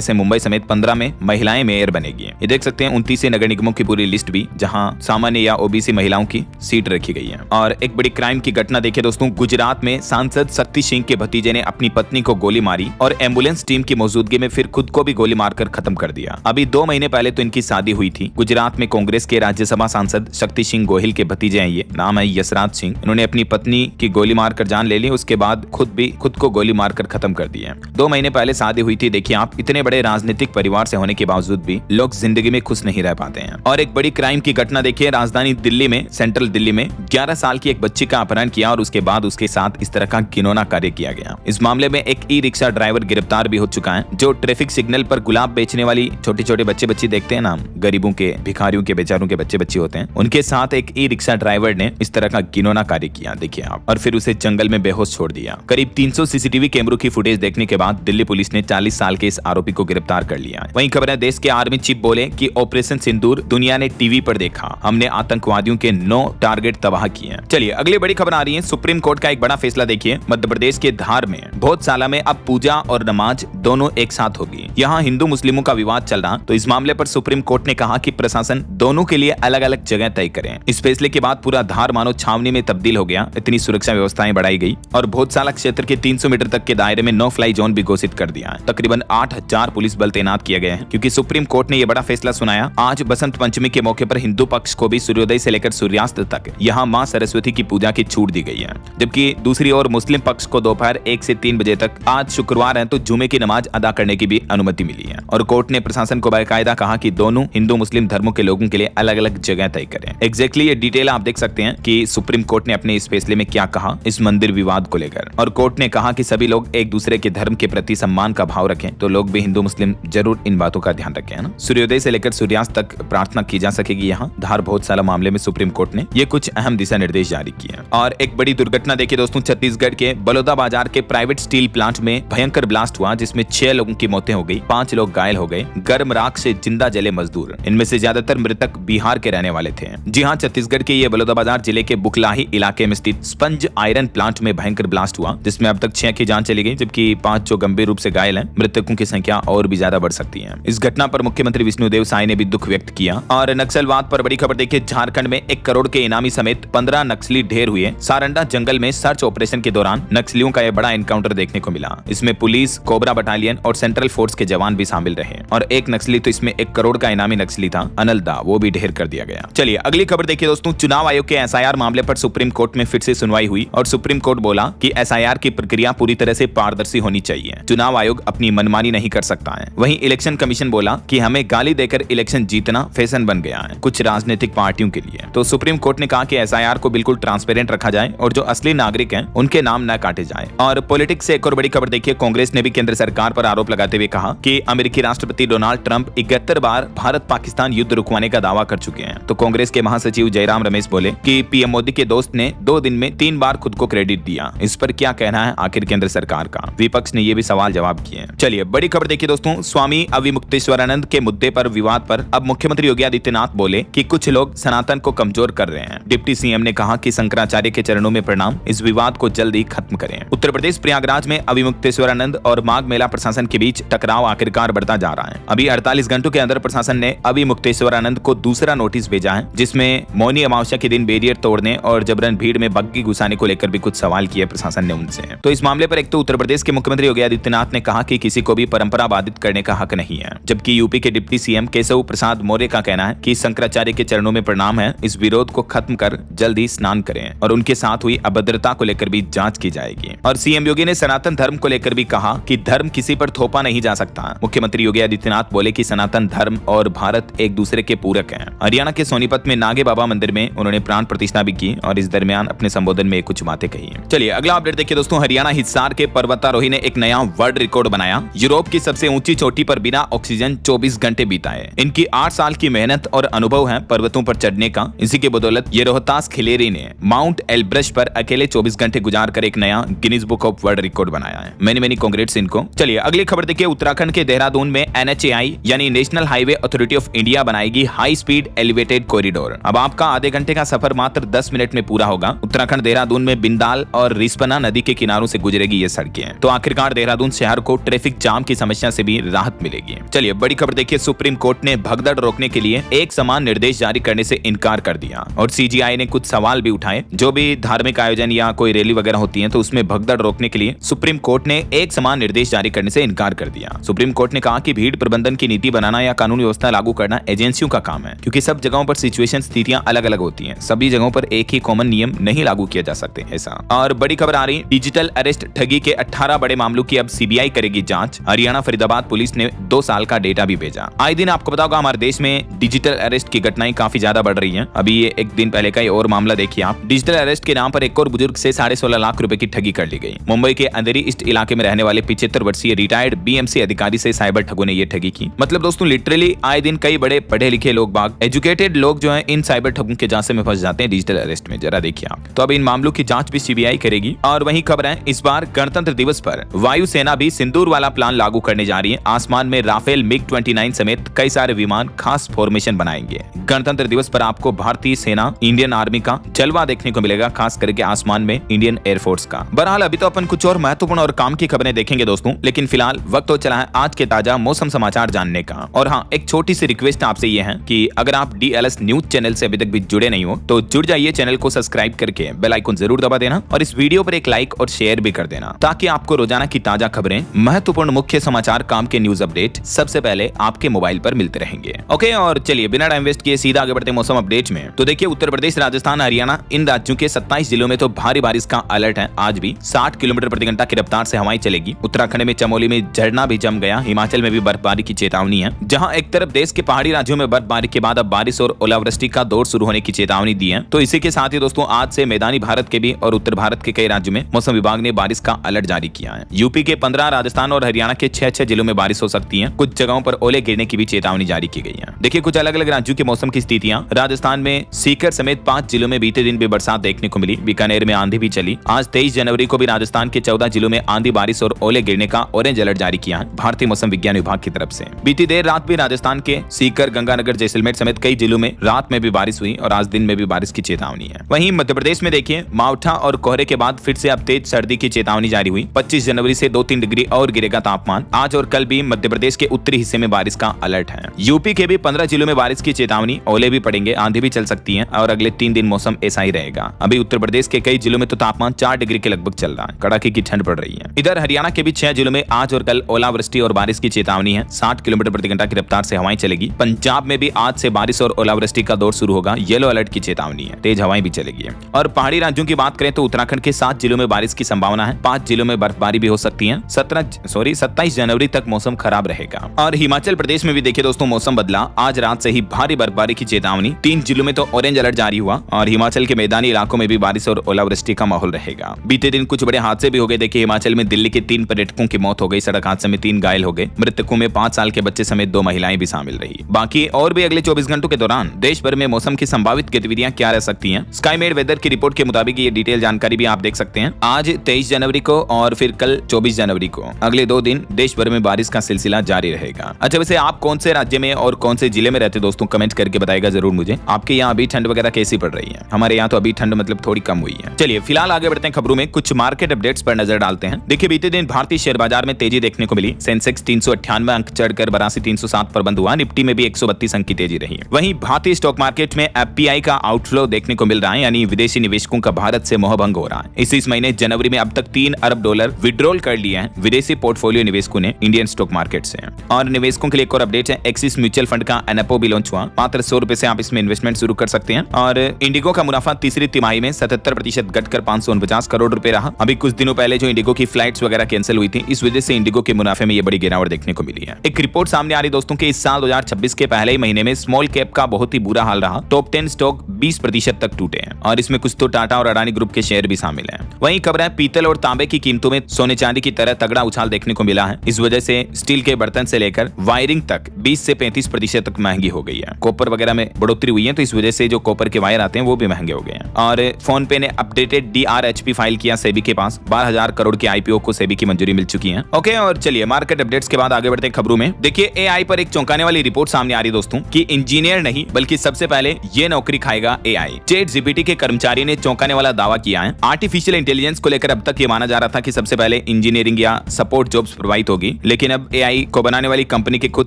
से मुंबई समेत 15 में महिलाएं मेयर बनेगी। ये देख सकते हैं 29 नगर निगमों की पूरी लिस्ट भी, जहां सामान्य या ओबीसी महिलाओं की सीट रखी गई है। और एक बड़ी क्राइम की घटना देखिए दोस्तों, गुजरात में सांसद शक्ति सिंह के भतीजे ने अपनी पत्नी को गोली मारी और एम्बुलेंस टीम की मौजूदगी में फिर खुद को भी गोली मारकर खत्म कर दिया। अभी 2 महीने पहले तो इनकी शादी हुई थी। गुजरात में कांग्रेस के राज्यसभा सांसद शक्ति सिंह गोहिल के भतीजे हैं, ये नाम है यशराज सिंह। इन्होंने अपनी पत्नी की गोली मारकर जान ले ली, उसके बाद खुद को गोली मारकर खत्म कर दिया। 2 महीने पहले शादी हुई थी। देखिए आप, इतने बड़े राजनीतिक परिवार से होने के बावजूद भी लोग जिंदगी में खुश नहीं रह पाते हैं। और एक बड़ी क्राइम की घटना देखिए, राजधानी दिल्ली में, सेंट्रल दिल्ली में 11 साल की एक बच्ची का अपहरण किया और उसके बाद उसके साथ इस तरह का घिनौना कार्य किया गया। इस मामले में एक ई रिक्शा ड्राइवर गिरफ्तार भी हो चुका है, जो ट्रैफिक सिग्नल पर गुलाब बेचने वाली छोटे-छोटे बच्चे देखते हैं ना, गरीबों के, भिखारियों के, बेचारों के बच्चे होते हैं, उनके साथ एक ई रिक्शा ड्राइवर ने इस तरह का घिनौना कार्य किया देखिए आप, और फिर उसे जंगल में बेहोश छोड़ दिया। करीब 300 सीसीटीवी कैमरों की फुटेज देखने के बाद दिल्ली पुलिस ने 40 साल के इस आरोपी को गिरफ्तार कर लिया। वहीं खबर है, देश के आर्मी चीफ बोले कि ऑपरेशन सिंदूर दुनिया ने टीवी पर देखा, हमने आतंकवादियों के 9 टारगेट तबाह किए। चलिए अगली बड़ी खबर आ रही है, सुप्रीम कोर्ट का एक बड़ा फैसला देखिए। मध्य प्रदेश के धार में भोजशाला में अब पूजा और नमाज दोनों एक साथ होगी। यहाँ हिंदू मुस्लिमों का विवाद चल रहा, तो इस मामले पर सुप्रीम कोर्ट ने कहा कि प्रशासन दोनों के लिए अलग अलग जगह तय करें। इस फैसले के बाद पूरा धार मानो छावनी में तब्दील हो गया। इतनी सुरक्षा व्यवस्थाएं बढ़ाई गई और भोजशाला क्षेत्र के 300 मीटर तक के दायरे में नो फ्लाई जोन भी घोषित कर दिया है। तकरीबन 8000 पुलिस बल तैनात किए गए हैं, क्योंकि सुप्रीम कोर्ट ने यह बड़ा फैसला सुनाया। आज बसंत पंचमी के मौके पर हिंदू पक्ष को भी सूर्योदय से लेकर सूर्यास्त तक यहाँ मां सरस्वती की पूजा की छूट दी गई है, जबकि दूसरी ओर मुस्लिम पक्ष को दोपहर 1 से 3 बजे तक, आज शुक्रवार है तो जुमे की नमाज अदा करने की भी अनुमति मिली है। और कोर्ट ने प्रशासन को बाकायदा कहा कि दोनों हिंदू मुस्लिम धर्मों के लोगों के लिए अलग अलग जगह तय करें। एग्जैक्टली ये डिटेल आप देख सकते हैं कि सुप्रीम कोर्ट ने अपने इस फैसले में क्या कहा इस मंदिर विवाद को लेकर। और कोर्ट ने कहा कि सभी लोग एक दूसरे के धर्म के प्रति सम्मान का भाव रखें, तो लोग भी हिंदू मुस्लिम जरूर इन बातों का ध्यान रखें, है ना। सूर्योदय से लेकर सूर्यास्त तक प्रार्थना की जा सकेगी यहाँ धार भोजशाला मामले में सुप्रीम कोर्ट ने ये कुछ अहम दिशा निर्देश जारी किए। और एक बड़ी दुर्घटना देखिए दोस्तों, छत्तीसगढ़ के बलौदा बाजार के प्राइवेट स्टील प्लांट में भयंकर ब्लास्ट हुआ, जिसमें 6 लोगों की मौतें हो गई, 5 लोग घायल हो गए। गर्म राख से जिंदा जले मजदूर, इनमें से ज्यादातर मृतक बिहार के रहने वाले थे। जी हाँ, छत्तीसगढ़ के ये बलौदाबाजार जिले के बुकलाही इलाके में स्थित स्पंज आयरन प्लांट में भयंकर ब्लास्ट हुआ, जिसमें अब तक 6 की जान चली गई, जबकि 5 जो गंभीर रूप से घायल हैं। मृतकों की संख्या और भी ज्यादा बढ़ सकती है। इस घटना पर मुख्यमंत्री विष्णुदेव साय ने भी दुख व्यक्त किया। और नक्सलवाद पर बड़ी खबर देखिए, झारखंड में 1 करोड़ के इनामी समेत 15 नक्सली ढेर हुए। सारंडा जंगल में सर्च ऑपरेशन के दौरान नक्सलियों का यह बड़ा एनकाउंटर देखने को मिला। इसमें पुलिस, कोबरा बटालियन और सेंट्रल फोर्स के जवान भी शामिल रहे। और एक नक्सली तो इसमें 1 करोड़ का इनामी नक्सली था, अनलदा, वो भी ढेर कर दिया गया। चलिए अगली खबर देखिए दोस्तों, चुनाव आयोग के एसआईआर मामले पर सुप्रीम कोर्ट में फिर से सुनवाई हुई और सुप्रीम कोर्ट बोला कि एसआईआर की प्रक्रिया पूरी तरह से पारदर्शी होनी चाहिए। चुनाव आयोग अपनी मनमानी नहीं कर सकता है। वहीं इलेक्शन कमीशन बोला कि हमें गाली देकर इलेक्शन जीतना फैशन बन गया है कुछ राजनीतिक पार्टियों के लिए। तो सुप्रीम कोर्ट ने कहा कि एसआईआर को बिल्कुल ट्रांसपेरेंट रखा जाए और जो असली नागरिक हैं उनके नाम न काटे जाए। और पॉलिटिक्स से एक और बड़ी खबर देखिए, कांग्रेस ने भी केंद्र सरकार पर आरोप लगाते हुए कहा कि अमेरिकी राष्ट्रपति डोनाल्ड ट्रंप 71 बार भारत पाकिस्तान युद्ध रुकवाने का दावा कर चुके हैं। तो कांग्रेस के महासचिव जयराम रमेश बोले कि पीएम मोदी के दोस्त ने 2 दिन में 3 बार खुद को क्रेडिट दिया। इस पर क्या कहना है आखिर केंद्र सरकार का? विपक्ष ने ये भी सवाल जवाब किए। चलिए बड़ी खबर देखिए दोस्तों, स्वामी अविमुक्तेश्वरानंद के मुद्दे पर विवाद पर अब मुख्यमंत्री योगी आदित्यनाथ बोले कि कुछ लोग सनातन को कमजोर कर रहे हैं। डिप्टी सीएम ने कहा कि शंकराचार्य के चरणों में प्रणाम, इस विवाद को जल्द ही खत्म करें। उत्तर प्रदेश प्रयागराज में अविमुक्तेश्वरानंद और माघ मेला प्रशासन के बीच टकराव आखिरकार बढ़ता जा रहा है। अभी 48 घंटों के अंदर प्रशासन ने अविमुक्तेश्वरानंद को दूसरा नोटिस भेजा है, जिसमें मौनी अमावस्या के दिन बैरियर तोड़ने और जबरन भीड़ में बग्घी घुसाने को लेकर भी कुछ सवाल किए प्रशासन ने उनसे। तो इस मामले पर एक तो उत्तर प्रदेश के मुख्यमंत्री योगी आदित्यनाथ ने कहा कि किसी को भी परंपरा बाधित करने का हक नहीं है, जबकि यूपी के डिप्टी सीएम केशव प्रसाद मौर्य का कहना है कि शंकराचार्य के चरणों में प्रणाम है, इस विरोध को खत्म कर जल्द ही स्नान करें और उनके साथ हुई अभद्रता को लेकर भी जांच की जाएगी। और सीएम योगी ने सनातन धर्म को लेकर भी कहा कि धर्म किसी पर थोपा नहीं जा सकता। मुख्यमंत्री योगी आदित्यनाथ बोले कि सनातन धर्म और भारत एक दूसरे के पूरक हैं। हरियाणा के सोनीपत में नागे बाबा मंदिर में उन्होंने प्राण प्रतिष्ठा भी की और इस दरमियान अपने संबोधन में कुछ बातें कही। चलिए अगला अपडेट देखिए दोस्तों, हरियाणा हिसार के पर्वतारोही ने एक नया वर्ल्ड रिकॉर्ड बनाया। यूरोप की सबसे ऊंची चोटी पर बिना ऑक्सीजन 24 घंटे बिताए। इनकी 8 साल की मेहनत और अनुभव है पर्वतों पर चढ़ने का। इसी की बदौलत ये रोहतास खिलेरी ने माउंट एल्ब्रश पर अकेले 24 घंटे गुजार कर एक नया Guinness book of world record बनाया है। मेनी कांग्रेट्स इनको। चलिए अगली खबर देखिए, उत्तराखंड के देहरादून में NHAI यानी national highway authority of India बनाएगी हाई स्पीड एलिवेटेड कॉरिडोर। अब आपका आधे घंटे का सफर मात्र 10 मिनट में पूरा होगा। उत्तराखंड देहरादून में बिंदाल और रिस्पना नदी के किनारों से गुजरेगी ये सड़कें। तो आखिरकार देहरादून शहर को ट्रैफिक जाम की समस्या से भी राहत मिलेगी। चलिए बड़ी खबर देखिए, सुप्रीम कोर्ट ने भगदड़ रोकने के लिए एक समान निर्देश जारी करने से इनकार कर दिया और सीजीआई ने कुछ सवाल भी उठाए। जो भी धार्मिक आयोजन या कोई रैली वगैरह होती है तो उसमें भगदड़ रोकने के लिए सुप्रीम कोर्ट ने एक समान निर्देश जारी करने से इनकार कर दिया। सुप्रीम कोर्ट ने कहा कि भीड़ प्रबंधन की नीति बनाना या कानून व्यवस्था लागू करना एजेंसियों का काम है, क्योंकि सब जगहों पर सिचुएशन स्थितियां अलग अलग होती हैं। सभी जगहों पर एक ही कॉमन नियम नहीं लागू किया जा सकते ऐसा। और बड़ी खबर आ रही, डिजिटल अरेस्ट ठगी के 18 बड़े मामलों की अब सीबीआई करेगी जांच। हरियाणा फरीदाबाद पुलिस ने 2 साल का डेटा भी भेजा। आए दिन आपको बताओगा हमारे देश में डिजिटल अरेस्ट की घटनाएं काफी ज्यादा बढ़ रही हैं। अभी ये एक दिन पहले का ही और मामला देखिए आप, डिजिटल अरेस्ट के नाम पर एक और बुजुर्ग से 16.5 लाख रुपए की ठगी कर ली गई। मुंबई के अंधेरी ईस्ट इलाके में रहने वाले 75 वर्षीय रिटायर्ड बीएमसी अधिकारी से साइबर ठगों ने ये ठगी की। मतलब दोस्तों लिटरली आए दिन कई बड़े पढ़े लिखे लोग बाग, एजुकेटेड लोग जो है इन साइबर ठगों के जांच में फंस जाते हैं डिजिटल अरेस्ट में। जरा देखिए आप। तो अब इन मामलों की जांच भी सीबीआई करेगी। और वहीं खबर है, इस बार गणतंत्र दिवस पर वायुसेना भी सिंदूर वाला प्लान लागू करने जा रही है। आसमान में राफेल MiG-29 समेत कई सारे विमान खास फॉर्मेशन बनाएंगे। गणतंत्र दिवस पर आपको भारतीय सेना, इंडियन आर्मी का जलवा देखने को मिलेगा, खास करके आसमान में इंडियन एयरफोर्स का। बहरहाल अभी तो अपन कुछ और महत्वपूर्ण और काम की खबरें देखेंगे दोस्तों, लेकिन फिलहाल वक्त हो चला है आज के ताजा मौसम समाचार जानने का। और हाँ, एक छोटी सी रिक्वेस्ट आपसे ये है कि अगर आप DLS न्यूज चैनल से अभी तक भी जुड़े नहीं हो तो जुड़ जाइए, चैनल को सब्सक्राइब करके बेल आइकन जरूर दबा देना और इस वीडियो पर एक लाइक और शेयर भी कर देना, ताकि आपको रोजाना की ताजा खबरें, महत्वपूर्ण मुख्य समाचार, काम के न्यूज अपडेट सबसे पहले आपके मोबाइल पर मिलते रहेंगे। ओके, और चलिए बिना टाइम वेस्ट किए सीधा आगे बढ़ते हैं मौसम अपडेट में। तो देखिए, उत्तर प्रदेश, राजस्थान, हरियाणा, इन राज्यों के 27 जिलों में तो भारी बारिश का अलर्ट है। आज भी 60 किलोमीटर प्रति घंटा की रफ्तार से हवाएं चलेगी। उत्तराखंड में चमोली में झरना भी जम गया। हिमाचल में भी बर्फबारी की चेतावनी है। जहां एक तरफ देश के पहाड़ी राज्यों में बर्फबारी के बाद अब बारिश और ओलावृष्टि का दौर शुरू होने की चेतावनी दी है। तो इसी के साथ ही दोस्तों आज से मैदानी भारत के भी और उत्तर भारत के कई राज्यों में मौसम विभाग ने बारिश का अलर्ट जारी किया है। यूपी के 15, राजस्थान और हरियाणा के 6 जिलों में बारिश हो सकती है। कुछ जगहों पर ओले गिरने की भी चेतावनी जारी की गई है। देखिए कुछ अलग अलग राज्यों के मौसम की स्थितियां। राजस्थान में सीकर समेत 5 जिलों में बीते दिन भी बरसात देखने को मिली। बीकानेर में आंधी भी चली। आज 23 जनवरी को भी राजस्थान के 14 जिलों में आंधी, बारिश और ओले गिरने का ऑरेंज अलर्ट जारी किया है भारतीय मौसम विज्ञान विभाग की तरफ से। बीती देर रात भी राजस्थान के सीकर, गंगानगर, जैसलमेर समेत कई जिलों में रात में भी बारिश हुई और आज दिन में भी बारिश की चेतावनी है। वहीं मध्य प्रदेश में देखिए, मावठा और कोहरे के बाद फिर से अब तेज सर्दी की चेतावनी जारी हुई। 25 जनवरी से 2-3 डिग्री और गिरेगा तापमान। आज और कल भी मध्य प्रदेश के उत्तरी हिस्से में बारिश का अलर्ट है। यूपी के भी 15 जिलों में बारिश की चेतावनी, ओले भी पड़ेंगे, आंधी भी चल सकती है और अगले 3 दिन मौसम ऐसा ही रहेगा। अभी उत्तर प्रदेश के कई जिलों में तो तापमान 4 डिग्री के लगभग चल रहा है। कड़ाके की ठंड पड़ रही है। इधर हरियाणा के भी 6 जिलों में आज और कल ओलावृष्टि और बारिश की चेतावनी है। 60 किलोमीटर प्रति घंटा की रफ्तार से हवाएं चलेगी। पंजाब में भी आज से बारिश और ओलावृष्टि का दौर शुरू होगा। येलो अलर्ट की चेतावनी है, तेज हवाएं भी चलेगी। और पहाड़ी राज्यों की बात करें तो उत्तराखंड के 7 जिलों में बारिश की संभावना है। 5 जिलों में बर्फबारी भी हो सकती है। 27 जनवरी तक मौसम खराब रहेगा। और हिमाचल प्रदेश में भी देखिए दोस्तों मौसम बदला। आज रात से ही भारी बर्फबारी की चेतावनी। 3 जिलों में तो ऑरेंज अलर्ट जारी हुआ और हिमाचल के मैदानी इलाकों में भी बारिश और ओलावृष्टि का माहौल रहेगा। बीते दिन कुछ बड़े हादसे भी हो गए। देखिए हिमाचल में दिल्ली के 3 पर्यटकों की मौत हो गई। सड़क हादसे में 3 घायल हो गए। मृतकों में 5 साल के बच्चे समेत 2 महिलाएं भी शामिल रही। बाकी और भी अगले 24 घंटों के दौरान देश भर में मौसम की संभावित गतिविधियां क्या रह सकती हैं। स्काईमेड वेदर की रिपोर्ट के मुताबिक ये डिटेल जानकारी भी आप देख सकते हैं। आज 23 जनवरी को और फिर कल 24 जनवरी को अगले 2 दिन देश भर में बारिश का सिलसिला जारी रहेगा। अच्छा वैसे आप कौन से राज्य में और कौन से जिले में रहते दोस्तों, कमेंट करके बताएगा जरूर मुझे। आपके यहाँ अभी ठंड वगैरह कैसी पड़ रही है? हमारे यहाँ तो अभी ठंड मतलब थोड़ी कम हुई है। चलिए फिलहाल आगे बढ़ते हैं खबरों में। कुछ मार्केट अपडेट्स पर नजर डालते हैं। देखिए बीते दिन भारतीय शेयर बाजार में तेजी देखने को मिली। सेंसेक्स 398 अंक चढ़कर 82,307 पर बंद हुआ। निफ्टी में भी 132 अंक की तेजी रही। वहीं भारतीय स्टॉक मार्केट में एफपीआई का आउटफ्लो देखने को मिल रहा है, यानी विदेशी निवेशकों का भारत से मोहभंग हो रहा है। इस महीने जनवरी में अब तक $3 अरब विड्रॉल कर लिए हैं विदेशी पोर्टफोलियो निवेशकों ने इंडियन स्टॉक मार्केट से। और निवेशकों के लिए एक और अपडेट है, एक्सिस म्यूचुअल फंड का एनएफओ भी लॉन्च हुआ। मात्र 100 रुपए से आप इसमें इन्वेस्टमेंट शुरू कर सकते हैं। और इंडिगो का मुनाफा तीसरी तिमाही में 77% घटकर 549 करोड़ रुपए रहा। अभी कुछ दिनों पहले जो इंडिगो की फ्लाइट्स वगैरह कैंसिल हुई थी, इस वजह से इंडिगो के मुनाफे में ये बड़ी गिरावट देखने को मिली है। एक रिपोर्ट सामने आ रही दोस्तों कि इस साल 2026 के पहले ही महीने में स्मॉल कैप का बहुत ही बुरा हाल रहा। टॉप 10 स्टॉक 20% तक टूटे हैं और इसमें कुछ तो टाटा और अडानी ग्रुप के शेयर भी शामिल हैं। वहीं खबर है पीतल और तांबे की कीमतों में सोने चांदी की तरह तगड़ा उछाल देखने को मिला है। इस वजह से स्टील के बर्तन से लेकर वायरिंग तक 20 से 35% तक महंगी हो गई है। कॉपर वगैरह में बढ़ोतरी हुई है, तो इस वजह से जो कॉपर के वायर आते हैं वो भी महंगे हो गए हैं। और फोन पे ने अपडेटेड DRHP फाइल किया सेबी के पास। 12,000 करोड़ के IPO को सेबी की मंजूरी मिल चुकी है। ओके, और चलिए मार्केट अपडेट्स के बाद आगे बढ़ते हैं खबरों में। देखिए AI पर एक चौंकाने वाली रिपोर्ट सामने आ रही दोस्तों कि इंजीनियर नहीं बल्कि सबसे पहले ये नौकरी खाएगा AI। ChatGPT के कर्मचारी ने चौंकाने वाला दावा किया है। आर्टिफिशियल इंटेलिजेंस को लेकर अब तक ये माना जा रहा था कि सबसे पहले इंजीनियरिंग या सपोर्ट जॉब्स प्रोवाइड होगी, लेकिन अब एआई को बनाने वाली कंपनी के खुद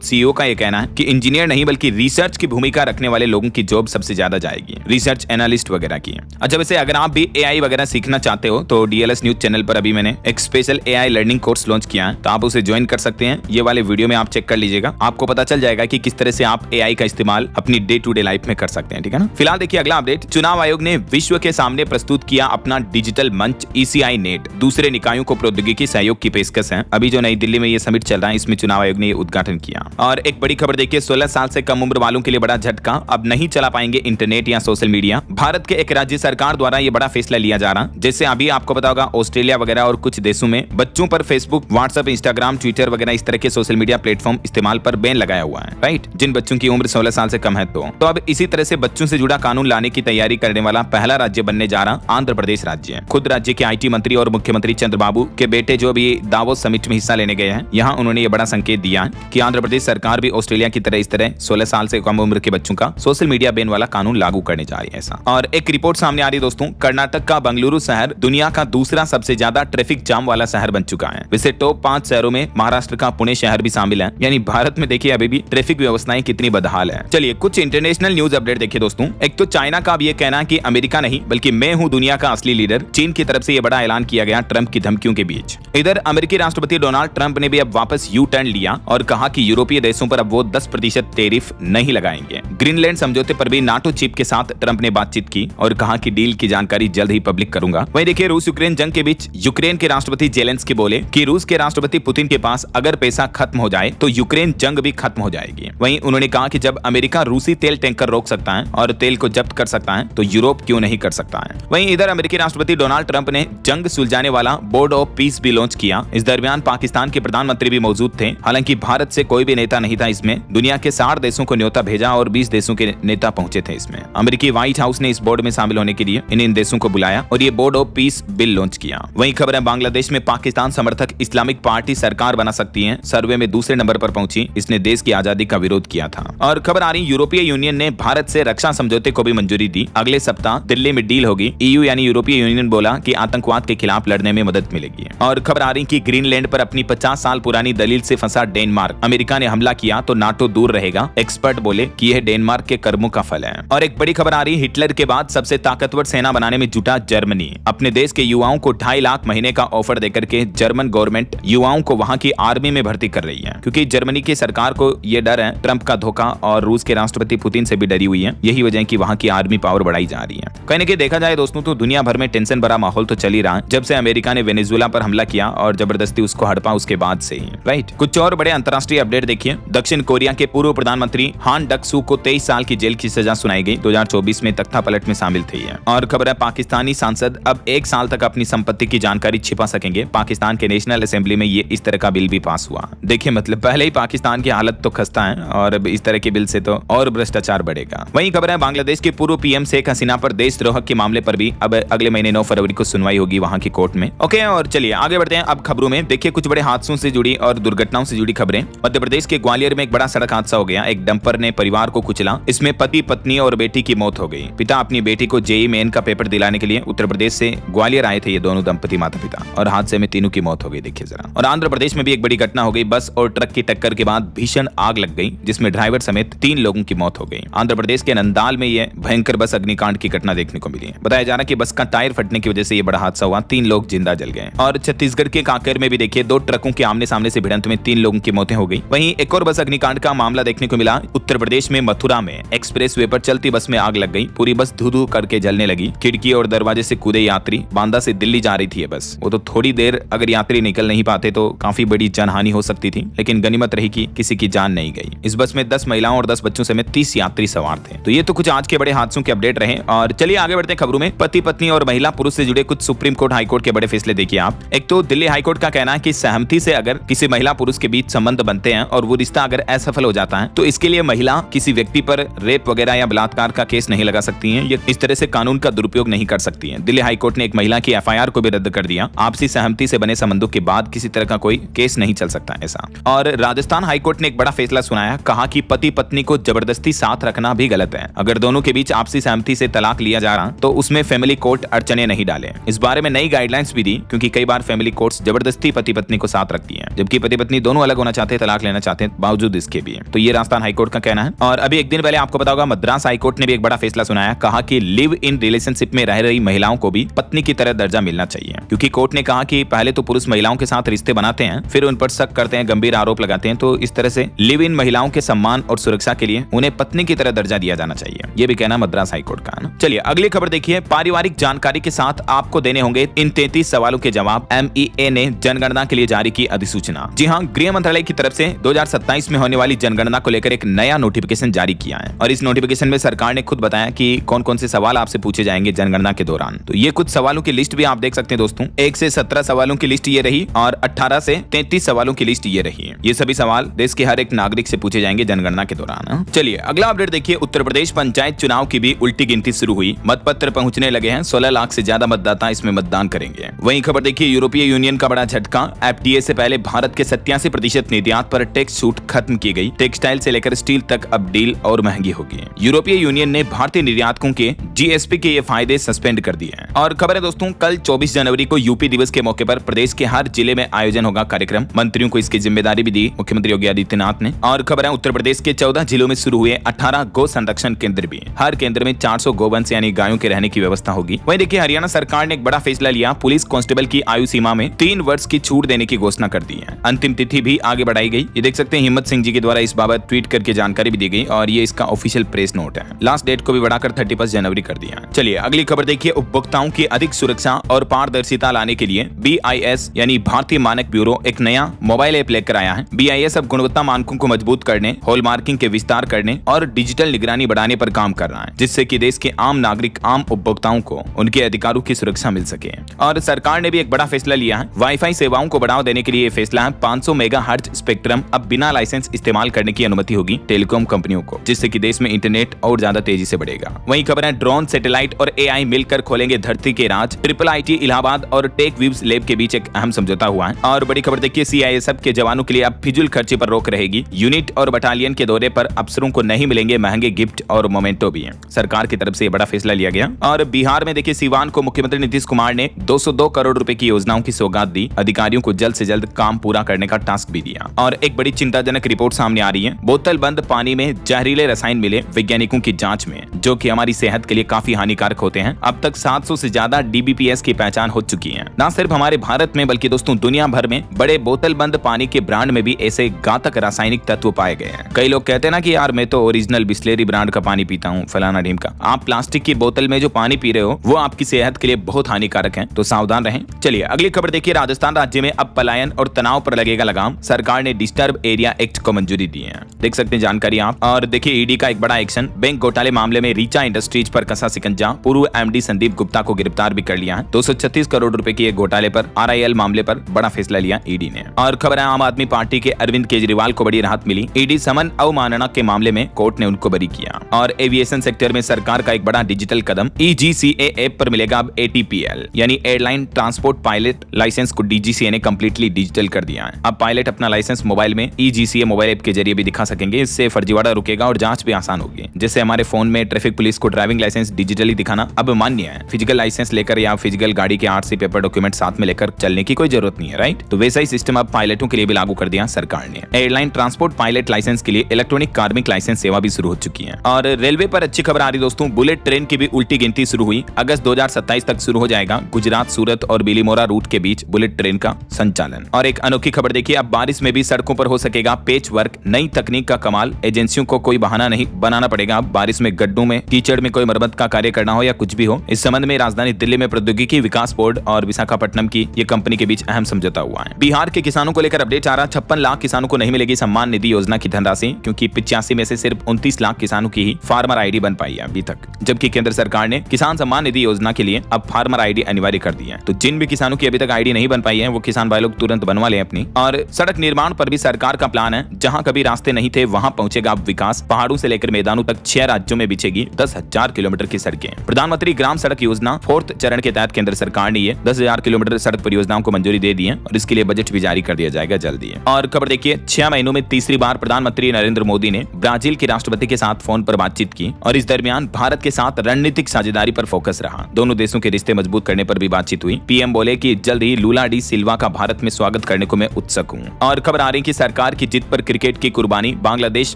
सीईओ का ये कहना है कि इंजीनियर नहीं बल्कि रिसर्च की भूमिका रखने वाले लोगों की जॉब सबसे ज्यादा जाएगी, रिसर्च एनालिस्ट वगैरह की। अच्छा, वैसे अगर आप भी एआई वगैरह सीखना चाहते हो तो डीएलएस न्यूज चैनल पर अभी मैंने एक special AI learning course launch किया है, तो आप उसे ज्वाइन कर सकते हैं। ये वाले वीडियो में आप चेक कर लीजिएगा, आपको पता चल जाएगा कि किस तरह से आप एआई का इस्तेमाल अपनी डे टू डे लाइफ में कर सकते हैं, ठीक है ना। फिलहाल देखिए अगला अपडेट, चुनाव आयोग ने विश्व के सामने प्रस्तुत किया अपना डिजिटल मंच ईसीआई नेट, दूसरे निकायों को प्रौद्योगिकी सहयोग की पेशकश है। अभी जो नई दिल्ली में ये समिट चल रहा है, इसमें चुनाव आयोग ने ये उद्घाटन किया। और एक बड़ी खबर देखिए, 16 साल से कम उम्र वालों के लिए बड़ा झटका, अब नहीं चला पाएंगे इंटरनेट या सोशल मीडिया। भारत के एक राज्य सरकार द्वारा ये बड़ा फैसला लिया जा रहा, जैसे अभी आपको पता होगा ऑस्ट्रेलिया वगैरह और कुछ देशों में बच्चों पर फेसबुक, व्हाट्सएप, इंस्टाग्राम, ट्विटर वगैरह इस तरह के सोशल मीडिया प्लेटफॉर्म इस्तेमाल पर बैन लगाया हुआ है, राइट, जिन बच्चों की उम्र 16 साल से कम है। तो अब इसी तरह से बच्चों से जुड़ा कानून लाने की तैयारी करने वाला पहला राज्य बनने जा रहा आंध्र प्रदेश राज्य है। खुद राज्य के आईटी मंत्री और मुख्यमंत्री चंद्रबाबू के बेटे जो भी दावोस समिट में हिस्सा लेने गए हैं, यहाँ उन्होंने ये बड़ा संकेत दिया है कि आंध्र प्रदेश सरकार भी ऑस्ट्रेलिया की तरह इस तरह 16 साल से कम उम्र के बच्चों का सोशल मीडिया बैन वाला कानून लागू करने जा रही है ऐसा। और एक रिपोर्ट सामने आ रही है दोस्तों, कर्नाटक का बंगलुरु शहर दुनिया का दूसरा सबसे ज्यादा ट्रैफिक जाम वाला शहर बन चुका है। वैसे टॉप 5 शहरों में महाराष्ट्र का पुणे शहर भी शामिल है, यानी भारत में देखिए अभी भी ट्रैफिक व्यवस्थाएं कितनी बदहाल है। चलिए कुछ इंटरनेशनल न्यूज अपडेट देखिए दोस्तों। एक तो चाइना का अब ये कहना है कि अमेरिका नहीं बल्कि मैं हूं दुनिया का असली लीडर। चीन की तरफ से ये बड़ा ऐलान किया गया ट्रंप की धमकियों के बीच। इधर अमेरिकी राष्ट्रपति डोनाल्ड ट्रंप ने भी अब वापस यू टर्न लिया और कहा कि यूरोपीय देशों पर अब वो 10% टैरिफ नहीं लगाएंगे। ग्रीनलैंड समझौते पर भी नाटो चीफ के साथ ट्रंप ने बातचीत की और कहा कि डील की जानकारी जल्द ही पब्लिक करूंगा। वहीं देखिए रूस यूक्रेन जंग के बीच यूक्रेन के राष्ट्रपति जेलेंस्की बोले कि रूस के राष्ट्रपति पुतिन के पास अगर पैसा खत्म हो जाए तो यूक्रेन जंग भी खत्म हो जाएगी। वहीं उन्होंने कहा कि जब अमेरिका रूसी तेल टैंकर रोक सकता है और तेल को जब्त कर सकता है तो यूरोप क्यों नहीं कर सकता है। वहीं इधर अमेरिकी राष्ट्रपति डोनाल्ड ट्रंप ने जंग सुलझाने वाला बोर्ड ऑफ पीस भी लॉन्च किया। इस दरमियान पाकिस्तान के प्रधानमंत्री भी मौजूद थे, हालांकि भारत से कोई भी नेता नहीं था इसमें। दुनिया के 60 देशों को न्योता भेजा और 20 देशों के नेता पहुंचे थे इसमें। अमेरिकी व्हाइट हाउस ने इस बोर्ड में शामिल होने के लिए इन देशों को बुलाया और ये board of peace bill launch किया। वहीं खबर है बांग्लादेश में पाकिस्तान समर्थक इस्लामिक पार्टी सरकार बना सकती है, सर्वे में दूसरे नंबर पर पहुंची। इसने देश की आजादी का विरोध किया था। और खबर आ रही यूरोपीय यूनियन ने भारत से रक्षा समझौते को भी मंजूरी दी। अगले सप्ताह दिल्ली में डील होगी। ईयू यानी यूरोपीय यूनियन बोला कि आतंकवाद के खिलाफ लड़ने में मदद मिलेगी। और खबर आ रही कि ग्रीनलैंड पर अपनी 50 साल पुरानी दलील से फंसा डेनमार्क, अमेरिका ने हमला किया तो नाटो दूर रहेगा। एक्सपर्ट बोले कि यह डेनमार्क के कर्मों का फल है। और एक बड़ी खबर आ रही, हिटलर के बाद सबसे ताकतवर सेना बनाने में जुटा जर्मनी। अपने देश के युवाओं को 2.5 लाख महीने का ऑफर देकर के जर्मन गवर्नमेंट युवाओं को वहां की आर्मी में भर्ती कर रही है, क्योंकि जर्मनी की सरकार को यह डर है ट्रंप का धोखा और रूस के राष्ट्रपति पुतिन से भी डरी हुई है। यही वजह है कि वहां की आर्मी पावर बढ़ाई जा रही है। कहीं ना कहीं देखा जाए दोस्तों तो दुनिया भर में टेंशन भरा माहौल तो चल ही रहा है जब से अमेरिका ने वेनेजुएला पर हमला किया और जबरदस्ती उसको हड़पा उसके बाद से ही, राइट। कुछ और बड़े अंतर्राष्ट्रीय अपडेट देखिए। दक्षिण कोरिया के पूर्व प्रधानमंत्री हान डक-सू को 23 साल की जेल की सजा सुनाई गई। 2024 में तख्तापलट में शामिल थे। और खबर है पाकिस्तानी सांसद अब 1 साल तक अपनी संपत्ति की जानकारी छिपा सकेंगे। पाकिस्तान के नेशनल असेंबली में ये इस तरह का बिल भी पास हुआ। देखिए मतलब पहले ही पाकिस्तान की हालत तो खस्ता है और अब इस तरह के बिल से तो और भ्रष्टाचार बढ़ेगा। वहीं खबर है बांग्लादेश के पूर्व पीएम शेख हसीना पर देशद्रोह के मामले पर भी अब अगले महीने 9 फरवरी को सुनवाई होगी वहां की कोर्ट में। ओके, और चलिए आगे बढ़ते हैं अब खबरों में। देखिए कुछ बड़े हादसों से जुड़ी और दुर्घटनाओं से जुड़ी खबरें। मध्य प्रदेश के ग्वालियर में एक बड़ा सड़क हादसा हो गया। एक डंपर ने परिवार को कुचला। इसमें पति, पत्नी और बेटी की मौत हो गई। पिता अपनी बेटी को जेईई मेन का पेपर दिलाने के लिए उत्तर प्रदेश से ग्वालियर आए थे ये दोनों दंपति माता पिता, और हादसे में तीनों की मौत हो गई। देखिए जरा। और आंध्र प्रदेश में भी एक बड़ी घटना हो गई। बस और ट्रक की टक्कर के बाद भीषण आग लग गई जिसमें ड्राइवर समेत 3 लोगों की मौत हो गई। आंध्र प्रदेश के नंदाल में यह भयंकर बस अग्निकांड की घटना देखने को मिली है। बताया जा रहा है कि बस का टायर फटने की वजह से यह बड़ा हादसा हुआ। 3 लोग जिंदा जल गए। और छत्तीसगढ़ के कांकेर में भी देखिए 2 ट्रकों के आमने सामने से भिड़ंत में 3 लोगों की मौतें हो गई। वहीं एक और बस अग्निकांड का मामला देखने को मिला उत्तर प्रदेश में मथुरा में। एक्सप्रेस वे पर चलती बस में आग लग गई। पूरी बस धू-धू करके जलने लगी। खिड़की और दरवाजे से कूदे यात्री। बांदा से दिल्ली जा रही थी ये बस। वो तो थोड़ी देर अगर यात्री निकल नहीं पाते तो काफी बड़ी जानहानि हो सकती थी, लेकिन गनीमत रही कि किसी की जान नहीं गई। इस बस में 10 महिलाओं और 10 बच्चों समेत 30 यात्री सवार थे। तो ये तो कुछ आज के बड़े हादसों के अपडेट रहे। और चलिए आगे बढ़ते हैं खबरों में। पति पत्नी और महिला पुरुष से जुड़े कुछ सुप्रीम कोर्ट हाई कोर्ट के बड़े फैसले देखिए आप। एक तो दिल्ली हाई कोर्ट का कहना है कि सहमति से अगर किसी महिला पुरुष के बीच संबंध बनते हैं और वो रिश्ता अगर असफल हो जाता है तो इसके लिए महिला किसी व्यक्ति पर रेप वगैरह या बलात्कार का केस नहीं लगा सकती है। ये इस तरह से कानून का दुरुपयोग नहीं कर सकती है। दिल्ली हाई कोर्ट ने एक महिला की एफआईआर को भी रद्द कर दिया। आपसी सहमति से बने संबंधों के बाद किसी तरह का कोई केस नहीं चल सकता ऐसा। और राजस्थान हाई कोर्ट ने एक बड़ा फैसला सुनाया। कहा कि पति पत्नी को जबरदस्ती साथ रखना भी गलत है। अगर दोनों के बीच आपसी सहमति से तलाक लिया जा रहा तो उसमें फैमिली कोर्ट अड़चने नहीं डाले। इस बारे में नई गाइडलाइंस भी दी, क्योंकि कई बार फैमिली कोर्ट्स जबरदस्ती पति पत्नी को साथ रखती हैं, जबकि पति पत्नी दोनों अलग होना चाहते हैं, तलाक लेना चाहते हैं, बावजूद इसके भी। तो ये राजस्थान हाईकोर्ट का कहना है। और अभी एक दिन पहले आपको पता होगा मद्रास हाईकोर्ट ने भी एक बड़ा फैसला सुनाया, कहा कि लिव इन रिलेशनशिप में रह रही महिलाओं को भी पत्नी की तरह दर्जा मिलना चाहिए, क्योंकि कोर्ट ने कहा कि पहले तो पुरुष महिलाओं के साथ रिश्ते बनाते हैं, फिर उन पर शक करते हैं, गंभीर आरोप लगाते हैं, तो इस तरह से लिव इन महिलाओं के सम्मान और सुरक्षा के लिए उन्हें पत्नी की तरह दर्जा दिया जाना चाहिए। ये भी कहना मद्रास हाईकोर्ट का है। चलिए अगली खबर देखिए। पारिवारिक जानकारी के साथ आपको देने होंगे इन 33 सवालों के जवाब। MEA ने जनगणना के लिए जारी की अधिसूचना। जी हाँ, गृह मंत्रालय की तरफ से 2027 में होने वाली जनगणना को लेकर एक नया नोटिफिकेशन जारी किया है, और इस नोटिफिकेशन में सरकार ने खुद बताया कि कौन कौन से सवाल आपसे पूछे जाएंगे जनगणना के दौरान। तो ये कुछ सवालों की लिस्ट भी आप देख सकते हैं दोस्तों। 1 से 17 सवालों की लिस्ट ये रही, और 18 से 33 सवालों की लिस्ट ये रही है। ये सभी सवाल देश के हर एक नागरिक से पूछे जाएंगे जनगणना के दौरान। चलिए अगला अपडेट देखिए। उत्तर प्रदेश पंचायत चुनाव की भी उल्टी गिनती शुरू हुई। मतपत्र पहुंचने लगे हैं। 16 लाख से ज्यादा मतदाता इसमें मतदान करेंगे। वहीं खबर देखिए, यूरोपीय यूनियन का बड़ा झटका। FTA से पहले भारत के 87% निर्यात पर टैक्स छूट खत्म की गई। टेक्सटाइल से लेकर स्टील तक अब डील और महंगी होगी। यूरोपीय यूनियन ने भारतीय निर्यातकों के GSP के ये फायदे सस्पेंड कर दिए हैं। और खबर है दोस्तों, कल 24 जनवरी को यूपी दिवस के मौके पर प्रदेश के हर जिले में आयोजन होगा कार्यक्रम। मंत्रियों को इसकी जिम्मेदारी भी दी मुख्यमंत्री योगी आदित्यनाथ ने। और खबर है, उत्तर प्रदेश के 14 जिलों में शुरू हुए 18 गौ संरक्षण केंद्र भी। हर केंद्र में 400 गोवंश यानी गायों के रहने की व्यवस्था होगी। वहीं देखिए, हरियाणा सरकार ने एक बड़ा फैसला लिया। पुलिस कांस्टेबल की आयु सीमा में 3 वर्ष की छूट देने की घोषणा कर दी है। अंतिम तिथि भी आगे बढ़ाई गई। ये देख सकते हैं, हिम्मत सिंह जी के द्वारा इस बाबत ट्वीट करके जानकारी भी दी गई, और ये इसका ऑफिशियल प्रेस नोट है। लास्ट डेट को भी बढ़ाकर 31 जनवरी कर दिया। चलिए अगली खबर देखिए। उपभोक्ताओं की अधिक सुरक्षा और पारदर्शिता लाने के लिए BIS यानी भारतीय मानक ब्यूरो एक नया मोबाइल ऐप लेकर आया है। BIS अब गुणवत्ता मानकों को मजबूत करने, हॉलमार्किंग के विस्तार करने और डिजिटल निगरानी बढ़ाने पर काम कर रहा है, जिससे कि देश के आम नागरिक, आम उपभोक्ताओं को उनके अधिकारों की सुरक्षा मिल सके। और सरकार ने भी एक बड़ा फैसला लिया है। वाईफाई सेवाओं को बढ़ावा देने के लिए फैसला है। 500 मेगाहर्ट्ज स्पेक्ट्रम अब बिना लाइसेंस इस्तेमाल करने की अनुमति होगी टेलीकॉम कंपनियों को, जिससे कि देश में इंटरनेट और ज्यादा तेजी से बढ़ेगा। वहीं खबर है, ड्रोन, सैटेलाइट और AI मिलकर खोलेंगे धरती के राज। IIIT इलाहाबाद और टेक वीव्स लैब के बीच एक अहम समझौता हुआ है। और बड़ी खबर देखिए, CISF के जवानों के लिए अब फिजूल खर्चे पर रोक रहेगी। यूनिट और बटालियन के दौरे पर अफसरों को नहीं मिलेंगे महंगे गिफ्ट और मोमेंटो भी है। सरकार की तरफ से बड़ा फैसला लिया गया। और बिहार में देखिए, सीवान को मुख्यमंत्री नीतीश कुमार ने 202 करोड़ रुपए की योजनाओं की सौगात दी। अधिकारियों को जल्द से जल्द काम पूरा करने का टास्क भी दिया। और एक बड़ी चिंताजनक रिपोर्ट सामने आ रही है। बोतल बंद पानी में जहरीले रसायन मिले वैज्ञानिकों की जांच में, जो कि हमारी सेहत के लिए काफी हानिकारक होते हैं। अब तक 700 से ज्यादा DBPS की पहचान हो चुकी है। न सिर्फ हमारे भारत में बल्कि दोस्तों दुनिया भर में बड़े बोतल बंद पानी के ब्रांड में भी ऐसे घातक रासायनिक तत्व पाए गए हैं। कई लोग कहते हैं ना कि यार मैं तो ओरिजिनल बिस्लेरी ब्रांड का पानी पीता हूँ, फलाना ढीम का। आप प्लास्टिक की बोतल में जो पानी पी रहे हो वो आपकी सेहत के लिए बहुत हानिकारक है, तो सावधान रहें। चलिए अगली खबर देखिए। राजस्थान राज्य में अब पलायन और तनाव पर लगेगा लगाम। सरकार ने डिस्टर्ब एरिया एक्ट को मंजूरी दी है। देख सकते हैं जानकारी आप। और देखिए, ED का एक बड़ा एक्शन। बैंक घोटाले मामले में रीचा इंडस्ट्रीज पर कसा शिकंजा। पूर्व MD संदीप गुप्ता को गिरफ्तार भी कर लिया है। 236 करोड़ रुपए की एक घोटाले पर RIL मामले पर बड़ा फैसला लिया ED ने। और खबर है, आम आदमी पार्टी के अरविंद केजरीवाल को बड़ी राहत मिली। ED समन अवमानना के मामले में कोर्ट ने उनको बरी किया। और एविएशन सेक्टर में सरकार का एक बड़ा डिजिटल कदम। EGCA ऐप पर मिलेगा अब ATPL यानी एयरलाइन ट्रांसपोर्ट पायलट लाइसेंस को DGCA ने कंप्लीटली डिजिटल कर दिया है। अब पायलट अपना लाइसेंस मोबाइल में EGCA मोबाइल ऐप के जरिए भी दिखा सकेंगे। इससे फर्जीवाड़ा रुकेगा और जांच भी आसान होगी। जैसे हमारे फोन में ट्रैफिक पुलिस को ड्राइविंग लाइसेंस डिजिटली दिखाना अब मान्य है। फिजिकल लाइसेंस लेकर या फिजिकल गाड़ी के RC पेपर डॉक्यूमेंट साथ में लेकर चलने की कोई जरूरत नहीं है, राइट। तो वैसा ही सिस्टम अब पायलटों के लिए भी लागू कर दिया सरकार ने। एयरलाइन ट्रांसपोर्ट पायलट लाइसेंस के लिए इलेक्ट्रॉनिक कार्मिक लाइसेंस सेवा भी शुरू हो चुकी है। और रेलवे पर अच्छी खबर आ रही दोस्तों। बुलेट ट्रेन की भी उल्टी गिनती शुरू हुई। अगस्त 2027 तक शुरू हो जाएगा गुजरात, सूरत और बिलीमोरा रूट के बीच बुलेट ट्रेन का संचालन। और एक अनोखी खबर देखिए, अब बारिश में भी सड़कों पर हो सकेगा पेच वर्क। नई तकनीक का कमाल। एजेंसियों को कोई बहाना नहीं बनाना पड़ेगा। बारिश में, गड्ढों में, कीचड़ में कोई मरम्मत का कार्य करना हो या कुछ भी हो। इस संबंध में राजधानी दिल्ली में प्रौद्योगिकी विकास बोर्ड और विशाखापट्टनम की ये कंपनी के बीच अहम समझौता हुआ है। बिहार के किसानों को लेकर अपडेट आ रहा। 56 लाख किसानों को नहीं मिलेगी सम्मान निधि योजना की धनराशि, क्योंकि 85 में से सिर्फ 29 लाख किसानों की ही फार्मर ID बन पाई है अभी तक। जबकि केंद्र सरकार ने किसान सम्मान निधि योजना के लिए अब फार्मर ID अनिवार्य कर दी है। तो जिन भी किसानों की अभी तक ID नहीं बन पाई है वो किसान भाई लोग तुरंत बनवा लें अपनी। और सड़क निर्माण पर भी सरकार का प्लान है। जहां कभी रास्ते नहीं थे वहां पहुंचेगा अब विकास। पहाड़ों से लेकर मैदानों तक 6 राज्यों में बिछेगी 10,000 किलोमीटर की सड़कें। प्रधानमंत्री ग्राम सड़क योजना 4th चरण के तहत केंद्र सरकार ने ये 10,000 किलोमीटर सड़क परियोजनाओं को मंजूरी दे दी है और इसके लिए बजट भी जारी कर दिया जाएगा जल्दी। और खबर देखिए, 6 महीनों में तीसरी बार प्रधानमंत्री नरेंद्र मोदी ने ब्राजील के राष्ट्रपति के साथ फोन पर बातचीत की। और इस दरमियान भारत के साथ रणनीतिक साझेदारी साझेदारी पर फोकस रहा। दोनों देशों के रिश्ते मजबूत करने पर भी बातचीत हुई। पीएम बोले कि जल्द ही लूला डी सिल्वा का भारत में स्वागत करने को मैं उत्सुक हूँ। और खबर आ रही कि सरकार की जीत पर क्रिकेट की कुर्बानी, बांग्लादेश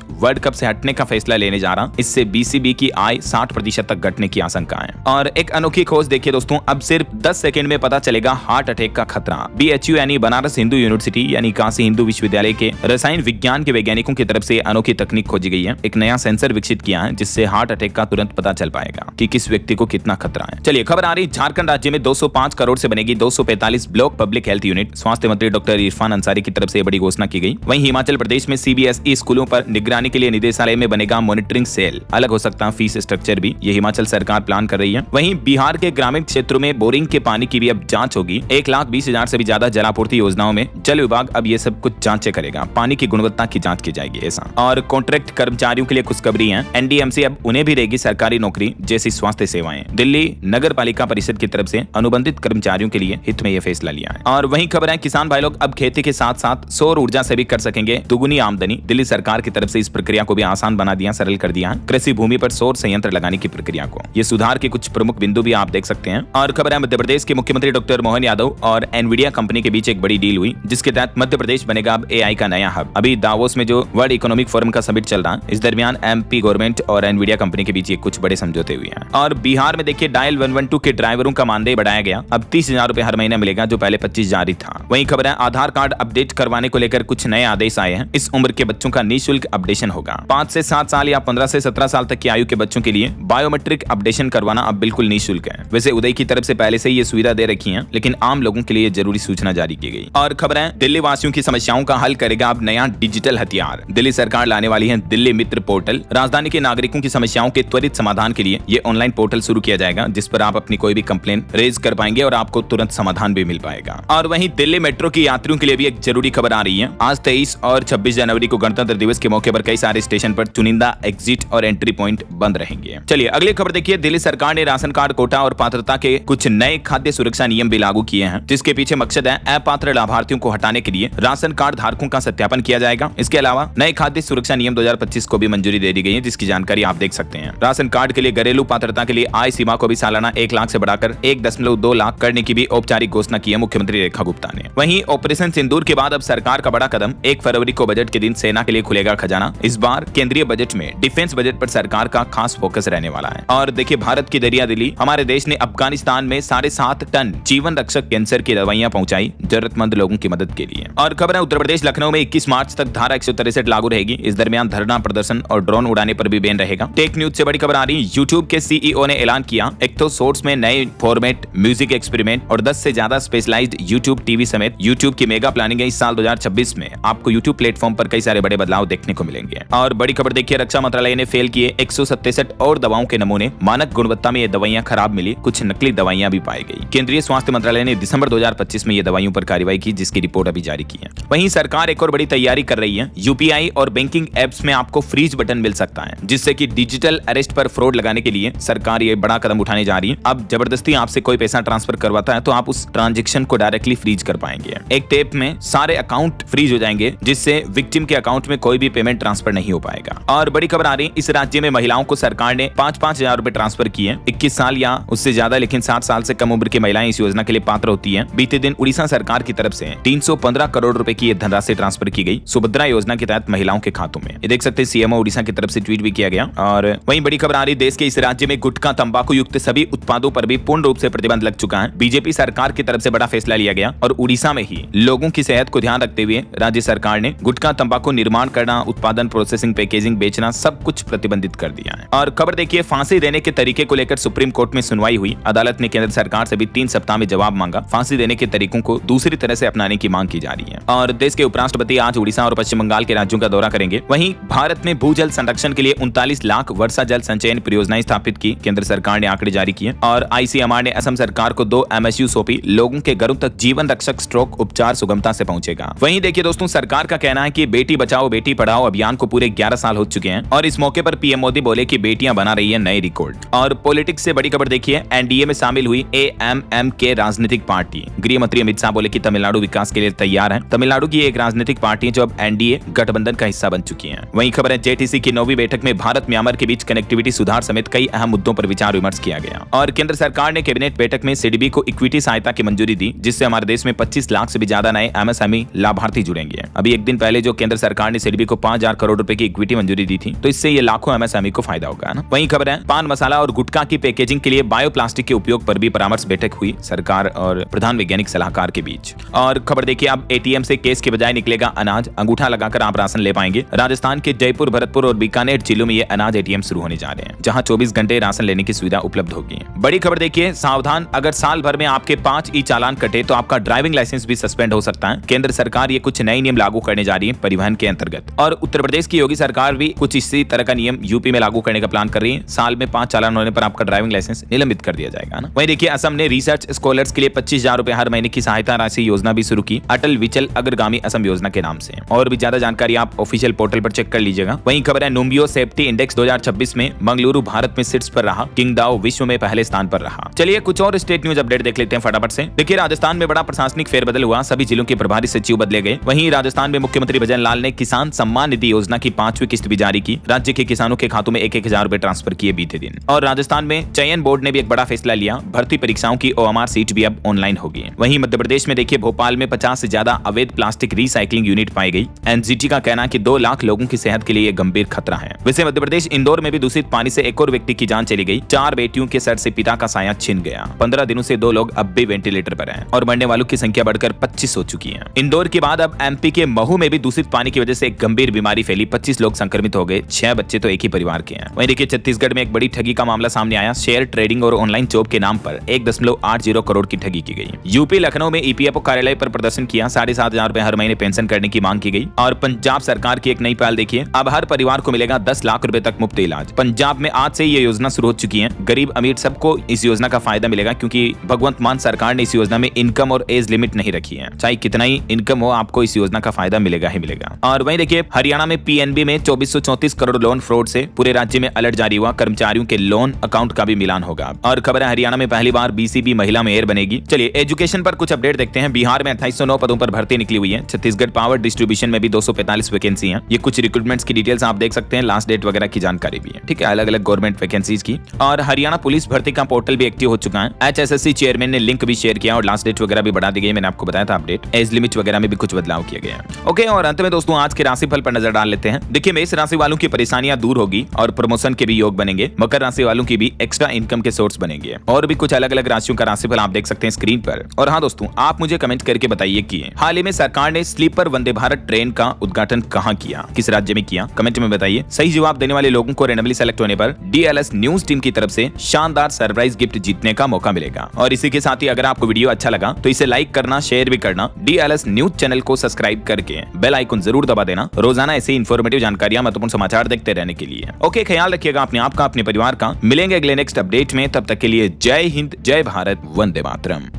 वर्ल्ड कप से हटने का फैसला लेने जा रहा। इससे बीसीबी की आय 60% तक घटने की आशंका है। और एक अनोखी खोज देखिए दोस्तों, अब सिर्फ 10 सेकंड में पता चलेगा हार्ट अटैक का खतरा। BHU यानी बनारस हिंदू यूनिवर्सिटी यानी काशी हिंदू विश्वविद्यालय के रसायन विज्ञान के वैज्ञानिकों की तरफ से अनोखी तकनीक खोजी गई है। एक नया सेंसर विकसित किया है जिससे हार्ट अटैक का तुरंत पता चल पाएगा कि किस व्यक्ति को कितना खतरा है। चलिए खबर आ रही, झारखंड राज्य में 205 करोड़ से बनेगी 245 ब्लॉक पब्लिक हेल्थ यूनिट। स्वास्थ्य मंत्री डॉक्टर इरफान अंसारी की तरफ से बड़ी घोषणा की गई। वहीं हिमाचल प्रदेश में CBSE स्कूलों पर निगरानी के लिए निदेशालय में बनेगा मॉनिटरिंग सेल। अलग हो सकता है फीस स्ट्रक्चर भी, ये हिमाचल सरकार प्लान कर रही है। वहीं बिहार के ग्रामीण क्षेत्रों में बोरिंग के पानी की भी अब जांच होगी। 1,20,000 से भी ज्यादा जलापूर्ति योजनाओं में जल विभाग अब ये सब कुछ जांचें करेगा। पानी की गुणवत्ता की जांच की जाएगी ऐसा। और कॉन्ट्रैक्ट कर्मचारियों के लिए खुशखबरी है, NDMC अब उन्हें भी रहेगी सरकारी नौकरी जैसी स्वास्थ्य सेवाएं। दिल्ली नगर पालिका परिषद की तरफ से अनुबंधित कर्मचारियों के लिए हित में यह फैसला लिया है। और वहीं खबर है, किसान भाई लोग अब खेती के साथ साथ सौर ऊर्जा से भी कर सकेंगे दुगुनी आमदनी। दिल्ली सरकार की तरफ से इस प्रक्रिया को भी आसान बना दिया, सरल कर दिया है। कृषि भूमि पर सौर संयंत्र लगाने की प्रक्रिया को, ये सुधार के कुछ प्रमुख बिंदु भी आप देख सकते हैं। और खबर है, मध्य प्रदेश के मुख्यमंत्री डॉक्टर मोहन यादव और एनवीडिया कंपनी के बीच एक बड़ी डील हुई जिसके तहत मध्य प्रदेश बनेगा अब AI का नया हब। अभी दावोस में जो वर्ल्ड इकोनॉमिक फोरम का समिट चल रहा है, इस दरमियान MP गवर्नमेंट और एनवीडिया कंपनी के बीच कुछ बड़े समझौते हुए हैं। और बिहार में देखिए डायल 112 के ड्राइवरों का मानदेय बढ़ाया गया, अब 30,000 रुपए हर महीने मिलेगा जो पहले 25 जारी था। वहीं खबर है, आधार कार्ड अपडेट करवाने को लेकर कुछ नए आदेश आए हैं। इस उम्र के बच्चों का निःशुल्क अपडेशन होगा। 5 से 7 साल या 15 से 17 साल तक की आयु के बच्चों के लिए बायोमेट्रिक अपडेशन करवाना अब बिल्कुल निःशुल्क है। वैसे उदय की तरफ से पहले से ही ये सुविधा दे रखी है, लेकिन आम लोगों के लिए जरूरी सूचना जारी की गई। और खबर है, दिल्ली वासियों की समस्याओं का हल करेगा अब नया डिजिटल हथियार। दिल्ली सरकार लाने वाली है दिल्ली मित्र पोर्टल। राजधानी के नागरिकों की समस्याओं के त्वरित समाधान के लिए ये ऑनलाइन पोर्टल शुरू किया जाएगा जिस पर आप अपनी कोई भी कंप्लेन रेज कर पाएंगे और आपको तुरंत समाधान भी मिल पाएगा। और वहीं दिल्ली मेट्रो की यात्रियों के लिए भी एक जरूरी खबर आ रही है। आज 23 और 26 जनवरी को गणतंत्र दिवस के मौके पर कई सारे स्टेशन पर चुनिंदा एग्जिट और एंट्री पॉइंट बंद रहेंगे। चलिए अगली खबर देखिए, दिल्ली सरकार ने राशन कार्ड कोटा और पात्रता के कुछ नए खाद्य सुरक्षा नियम भी लागू किए हैं जिसके पीछे मकसद है अपात्र लाभार्थियों को हटाने के लिए राशन कार्ड धारकों का सत्यापन किया जाएगा। इसके अलावा नए खाद्य सुरक्षा नियम 2025 को भी मंजूरी दे दी गई है जिसकी जानकारी आप देख सकते हैं। राशन कार्ड के लिए घरेलू पात्रता के लिए आय सीमा को भी सालाना 1 लाख से बढ़ाकर 1.2 लाख करने की भी औपचारिक घोषणा की है मुख्यमंत्री रेखा गुप्ता ने। वहीं ऑपरेशन सिंदूर के बाद अब सरकार का बड़ा कदम, 1 फरवरी को बजट के दिन सेना के लिए खुलेगा खजाना। इस बार केंद्रीय बजट में डिफेंस बजट पर सरकार का खास फोकस रहने वाला है। और देखिए, भारत की दरिया दिली, हमारे देश ने अफगानिस्तान में 7.5 टन जीवन रक्षक कैंसर की दवाइयां पहुंचाई जरूरतमंद लोगों की मदद के लिए। और खबर है, उत्तर प्रदेश लखनऊ में 21 मार्च तक धारा 163 लागू रहेगी। इस दरमियान धरना प्रदर्शन और ड्रोन उड़ाने पर भी बैन रहेगा। टेक न्यूज से बड़ी खबर आ रही, यूट्यूब के CEO ने ऐलान किया, एक तो शॉर्ट्स में नए फॉर्मेट, म्यूजिक एक्सपेरिमेंट और 10 से ज्यादा स्पेशलाइज्ड यूट्यूब टीवी समेत यूट्यूब की मेगा प्लानिंग है। इस साल 2026 में आपको यूट्यूब प्लेटफॉर्म पर कई सारे बड़े बदलाव देखने को मिलेंगे। और बड़ी खबर देखिए, रक्षा मंत्रालय ने फेल किए 167 और दवाओं के नमूने, मानक गुणवत्ता में ये दवाइयां खराब मिली, कुछ नकली दवाइयां भी पाई गई। केंद्रीय स्वास्थ्य मंत्रालय ने दिसंबर 2025 में ये दवाइयों पर कार्रवाई की जिसकी रिपोर्ट अभी जारी की है। वहीं सरकार एक और बड़ी तैयारी कर रही है, UPI और बैंकिंग एप्स में आपको फ्रीज बटन मिल सकता है जिससे कि डिजिटल अरेस्ट पर फ्रॉड लगाने के लिए सरकार ये बड़ा कदम उठाने जा रही है। अब जबरदस्ती आपसे कोई पैसा ट्रांसफर करवाता है तो आप उस ट्रांजैक्शन को डायरेक्टली फ्रीज कर पाएंगे। एक टेप में सारे अकाउंट फ्रीज हो जाएंगे जिससे विक्टिम के अकाउंट में कोई भी पेमेंट ट्रांसफर नहीं हो पाएगा। और बड़ी खबर आ रही, इस राज्य में महिलाओं को सरकार ने 5-5 हजार रुपए ट्रांसफर किए। 21 साल या उससे ज्यादा लेकिन 60 साल से कम उम्र की महिलाएं इस योजना के लिए पात्र होती हैं। बीते दिन उड़ीसा सरकार की तरफ से 315 करोड़ रुपए की धनराशि ट्रांसफर की गई सुभद्रा योजना के तहत महिलाओं के खातों में। ये देख सकते हैं, CMO उड़ीसा की तरफ से ट्वीट भी किया गया। और वहीं बड़ी खबर आ रही, देश के इस राज्य में गुटखा तंबाकू युक्त सभी उत्पादों पर भी पूर्ण रूप से प्रतिबंध लग चुका है। बीजेपी सरकार की तरफ से बड़ा फैसला लिया गया और उड़ीसा में ही लोगों की सेहत को ध्यान रखते हुए राज्य सरकार ने गुटखा तंबाकू निर्माण करना, उत्पादन, प्रोसेसिंग, पैकेजिंग, बेचना सब कुछ प्रतिबंधित कर दिया है। और खबर देखिए, फांसी देने के तरीके को लेकर सुप्रीम कोर्ट में सुनवाई हुई। अदालत ने केंद्र सरकार से भी 3 सप्ताह में जवाब मांगा। फांसी देने के तरीकों को दूसरी तरह से अपनाने की मांग की जा रही है। और देश के उपराष्ट्रपति आज उड़ीसा और पश्चिम बंगाल के राज्यों का दौरा करेंगे। वहीं भारत में भूजल संरक्षण के लिए 39 लाख वर्षा जल संचयन परियोजनाएं स्थापित की केंद्र सरकार ने आंकड़े जारी किए। और ICMR ने असम सरकार को 2 MSU सौंपी, लोगों के घरों तक जीवन रक्षक स्ट्रोक उपचार सुगमता से पहुंचेगा। वहीं देखिए दोस्तों, सरकार का कहना है कि बेटी बचाओ बेटी पढ़ाओ अभियान को पूरे 11 साल हो चुके हैं और इस मौके पर PM मोदी बोले कि बेटियां बना रही है नए रिकॉर्ड। और पॉलिटिक्स से बड़ी खबर देखिए, NDA में शामिल हुई AMM के राजनीतिक पार्टी। गृह मंत्री अमित शाह बोले कि तमिलनाडु विकास के लिए तैयार है। तमिलनाडु की एक राजनीतिक पार्टी है जो अब NDA गठबंधन का हिस्सा बन चुकी है। वहीं खबर है, JTC की 9वीं बैठक में भारत म्यांमार के बीच कनेक्टिविटी सुधार समेत कई अहम मुद्दों पर विचार विमर्श किया गया। और केंद्र सरकार ने कैबिनेट बैठक में सीडीबी को इक्विटी सहायता की मंजूरी दी, जिससे हमारे देश में 25 लाख से भी ज्यादा नए एमएसएमई लाभार्थी जुड़ेंगे। अभी एक दिन पहले जो केंद्र सरकार ने सीडीबी को 5,000 करोड़ रुपए की इक्विटी मंजूरी दी थी, तो इससे ये लाखों एमएसएमई को फायदा होगा ना। वहीं खबर है पान मसाला और गुटखा की पैकेजिंग के लिए बायोप्लास्टिक के उपयोग पर भी परामर्श बैठक हुई सरकार और प्रधान वैज्ञानिक सलाहकार के बीच। और खबर देखिए, अब एटीएम से केस के बजाय निकलेगा अनाज, अंगूठा लगाकर आप राशन ले पाएंगे। राजस्थान के जयपुर, भरतपुर और बीकानेर जिलों में ये अनाज एटीएम शुरू होने जा रहे हैं, जहां 24 घंटे राशन लेने की सुविधा उपलब्ध होगी। बड़ी खबर देखिए, सावधान, अगर साल भर में आपके 5 ई चालान कटे तो आपका ड्राइविंग लाइसेंस भी सस्पेंड हो सकता है। केंद्र सरकार ये कुछ नए नियम लागू करने जा रही है परिवहन के अंतर्गत। और उत्तर प्रदेश की योगी सरकार भी कुछ इसी तरह का नियम यूपी में लागू करने का प्लान कर रही है। साल में 5 चालान होने पर आपका ड्राइविंग लाइसेंस निलंबित कर दिया जाएगा ना। वहीं देखिए, असम ने रिसर्च स्कॉलर्स के लिए 25,000 रुपए हर महीने की सहायता राशि योजना भी शुरू की, अटल विचल अग्रगामी असम योजना के नाम से। और भी ज्यादा जानकारी आप ऑफिशियल पोर्टल पर चेक कर लीजिएगा। वहीं खबर है नुम्बियो सेफ्टी इंडेक्स 2026 में मंगलुरु भारत में शीर्ष पर रहा, किंगडाओ विश्व में पहले स्थान पर रहा। चलिए कुछ और स्टेट न्यूज अपडेट देख लेते हैं फटाफट से। देखिए, राजस्थान में बड़ा प्रशासनिक फेरबदल हुआ, सभी जिलों के प्रभारी सचिव बदले गए। वहीं राजस्थान में मुख्यमंत्री भजन लाल ने किसान सम्मान निधि योजना की 5वीं किस्त भी जारी की। राज्य के किसानों के खातों में 1,000 रुपए ट्रांसफर किए बीते दिन। और राजस्थान में चयन बोर्ड ने भी एक बड़ा फैसला लिया, भर्ती परीक्षाओं की ओएमआर सीट भी अब ऑनलाइन होगी। वहीं मध्य प्रदेश में देखिए, भोपाल में 50 से ज्यादा अवैध प्लास्टिक रिसाइकलिंग यूनिट पाई गई। एनजीटी का कहना है कि 2 लाख लोगों की सेहत के लिए ये गंभीर खतरा है। वैसे मध्य प्रदेश इंदौर में भी दूषित पानी से एक और व्यक्ति की जान चली गई। 4 बेटियों के सर से पिता का साया छिन गया। 15 दिनों से 2 लोग अब भी वेंटिलेटर पर हैं और मरने वालों की संख्या बढ़कर 25 हो चुकी है। इंदौर के बाद अब एमपी के महू में भी दूषित पानी की वजह से एक गंभीर बीमारी फैली, 25 लोग संक्रमित हो गए, 6 बच्चे तो एक ही परिवार के हैं। वहीं देखिए, छत्तीसगढ़ में एक बड़ी ठगी का मामला सामने आया। शेयर ट्रेडिंग और ऑनलाइन जॉब के नाम पर 1.80 करोड़ की ठगी की गई। यूपी लखनऊ में ईपीएफओ कार्यालय पर प्रदर्शन किया, 7,500 रुपए हर महीने पेंशन करने की मांग की गई। और पंजाब सरकार की एक नई पहल देखिए, अब हर परिवार को मिलेगा 10 लाख रुपए तक मुफ्त इलाज। पंजाब में आज से ये योजना शुरू हो चुकी है। गरीब अमीर सबको इस योजना का फायदा मिलेगा, क्योंकि भगवंत मान सरकार ने इस योजना में इनकम और एज लिमिट नहीं रखी है। चाहे कितना ही इनकम हो, आपको इस योजना का फायदा मिलेगा ही मिलेगा। और वहीं देखिए, हरियाणा में पीएनबी में 2434 करोड़ लोन फ्रॉड से पूरे राज्य में अलर्ट जारी हुआ। कर्मचारियों के लोन अकाउंट का भी मिलान होगा। और खबर है, हरियाणा में पहली बार बीसीबी महिला मेयर बनेगी। चलिए एजुकेशन पर कुछ अपडेट देखते हैं। बिहार में 2809 पदों पर भर्ती निकली हुई है। छत्तीसगढ़ पावर डिस्ट्रीब्यूशन में भी 245 वैकेंसी हैं। ये कुछ रिक्रूटमेंट्स की डिटेल्स आप देख सकते हैं, लास्ट डेट वगैरह की जानकारी भी है, ठीक है, अलग अलग गवर्नमेंट वैकेंसीज की। और हरियाणा पुलिस भर्ती का पोर्टल भी एक्टिव हो चुका है। एचएसएससी चेयरमैन ने लिंक भी शेयर किया और लास्ट डेट वगैरह भी बढ़ा दी गई। मैंने आपको बताया था अपडेट, एज लिमिट वगैरह में भी कुछ बदलाव किया गया है। ओके, और अंत में दोस्तों आज के राशिफल पर नजर डाल लेते हैं। देखिए, मेष राशि वालों की परेशानियां दूर होगी और प्रमोशन के भी योग बनेंगे। मकर राशि वालों की भी एक्स्ट्रा इनकम के सोर्स बनेंगे। और भी कुछ अलग अलग राशियों का राशिफल आप देख सकते हैं स्क्रीन पर। और हाँ दोस्तों, आप मुझे कमेंट करके बताइए कि हाल ही में सरकार ने स्लीपर वंदे भारत ट्रेन का उद्घाटन कहां किया, किस राज्य में किया, कमेंट में बताइए। सही जवाब देने वाले लोगों को रैंडमली सेलेक्ट होने पर डीएलएस न्यूज टीम की तरफ से शानदार सरप्राइज गिफ्ट जीतने का मौका मिलेगा। और इसी के साथ ही अगर आपको वीडियो अच्छा लगा तो इसे लाइक करना, शेयर भी करना, डीएलएस न्यूज चैनल को सब्सक्राइब करके बेल आइकन जरूर दबा देना, रोजाना ऐसे इंफॉर्मेटिव जानकारियां, महत्वपूर्ण समाचार देखते रहने के लिए। ओके, ख्याल रखिएगा अपने आप का, अपने परिवार का। मिलेंगे अगले नेक्स्ट अपडेट में, तब तक के लिए जय हिंद, जय भारत, वंदे मातरम।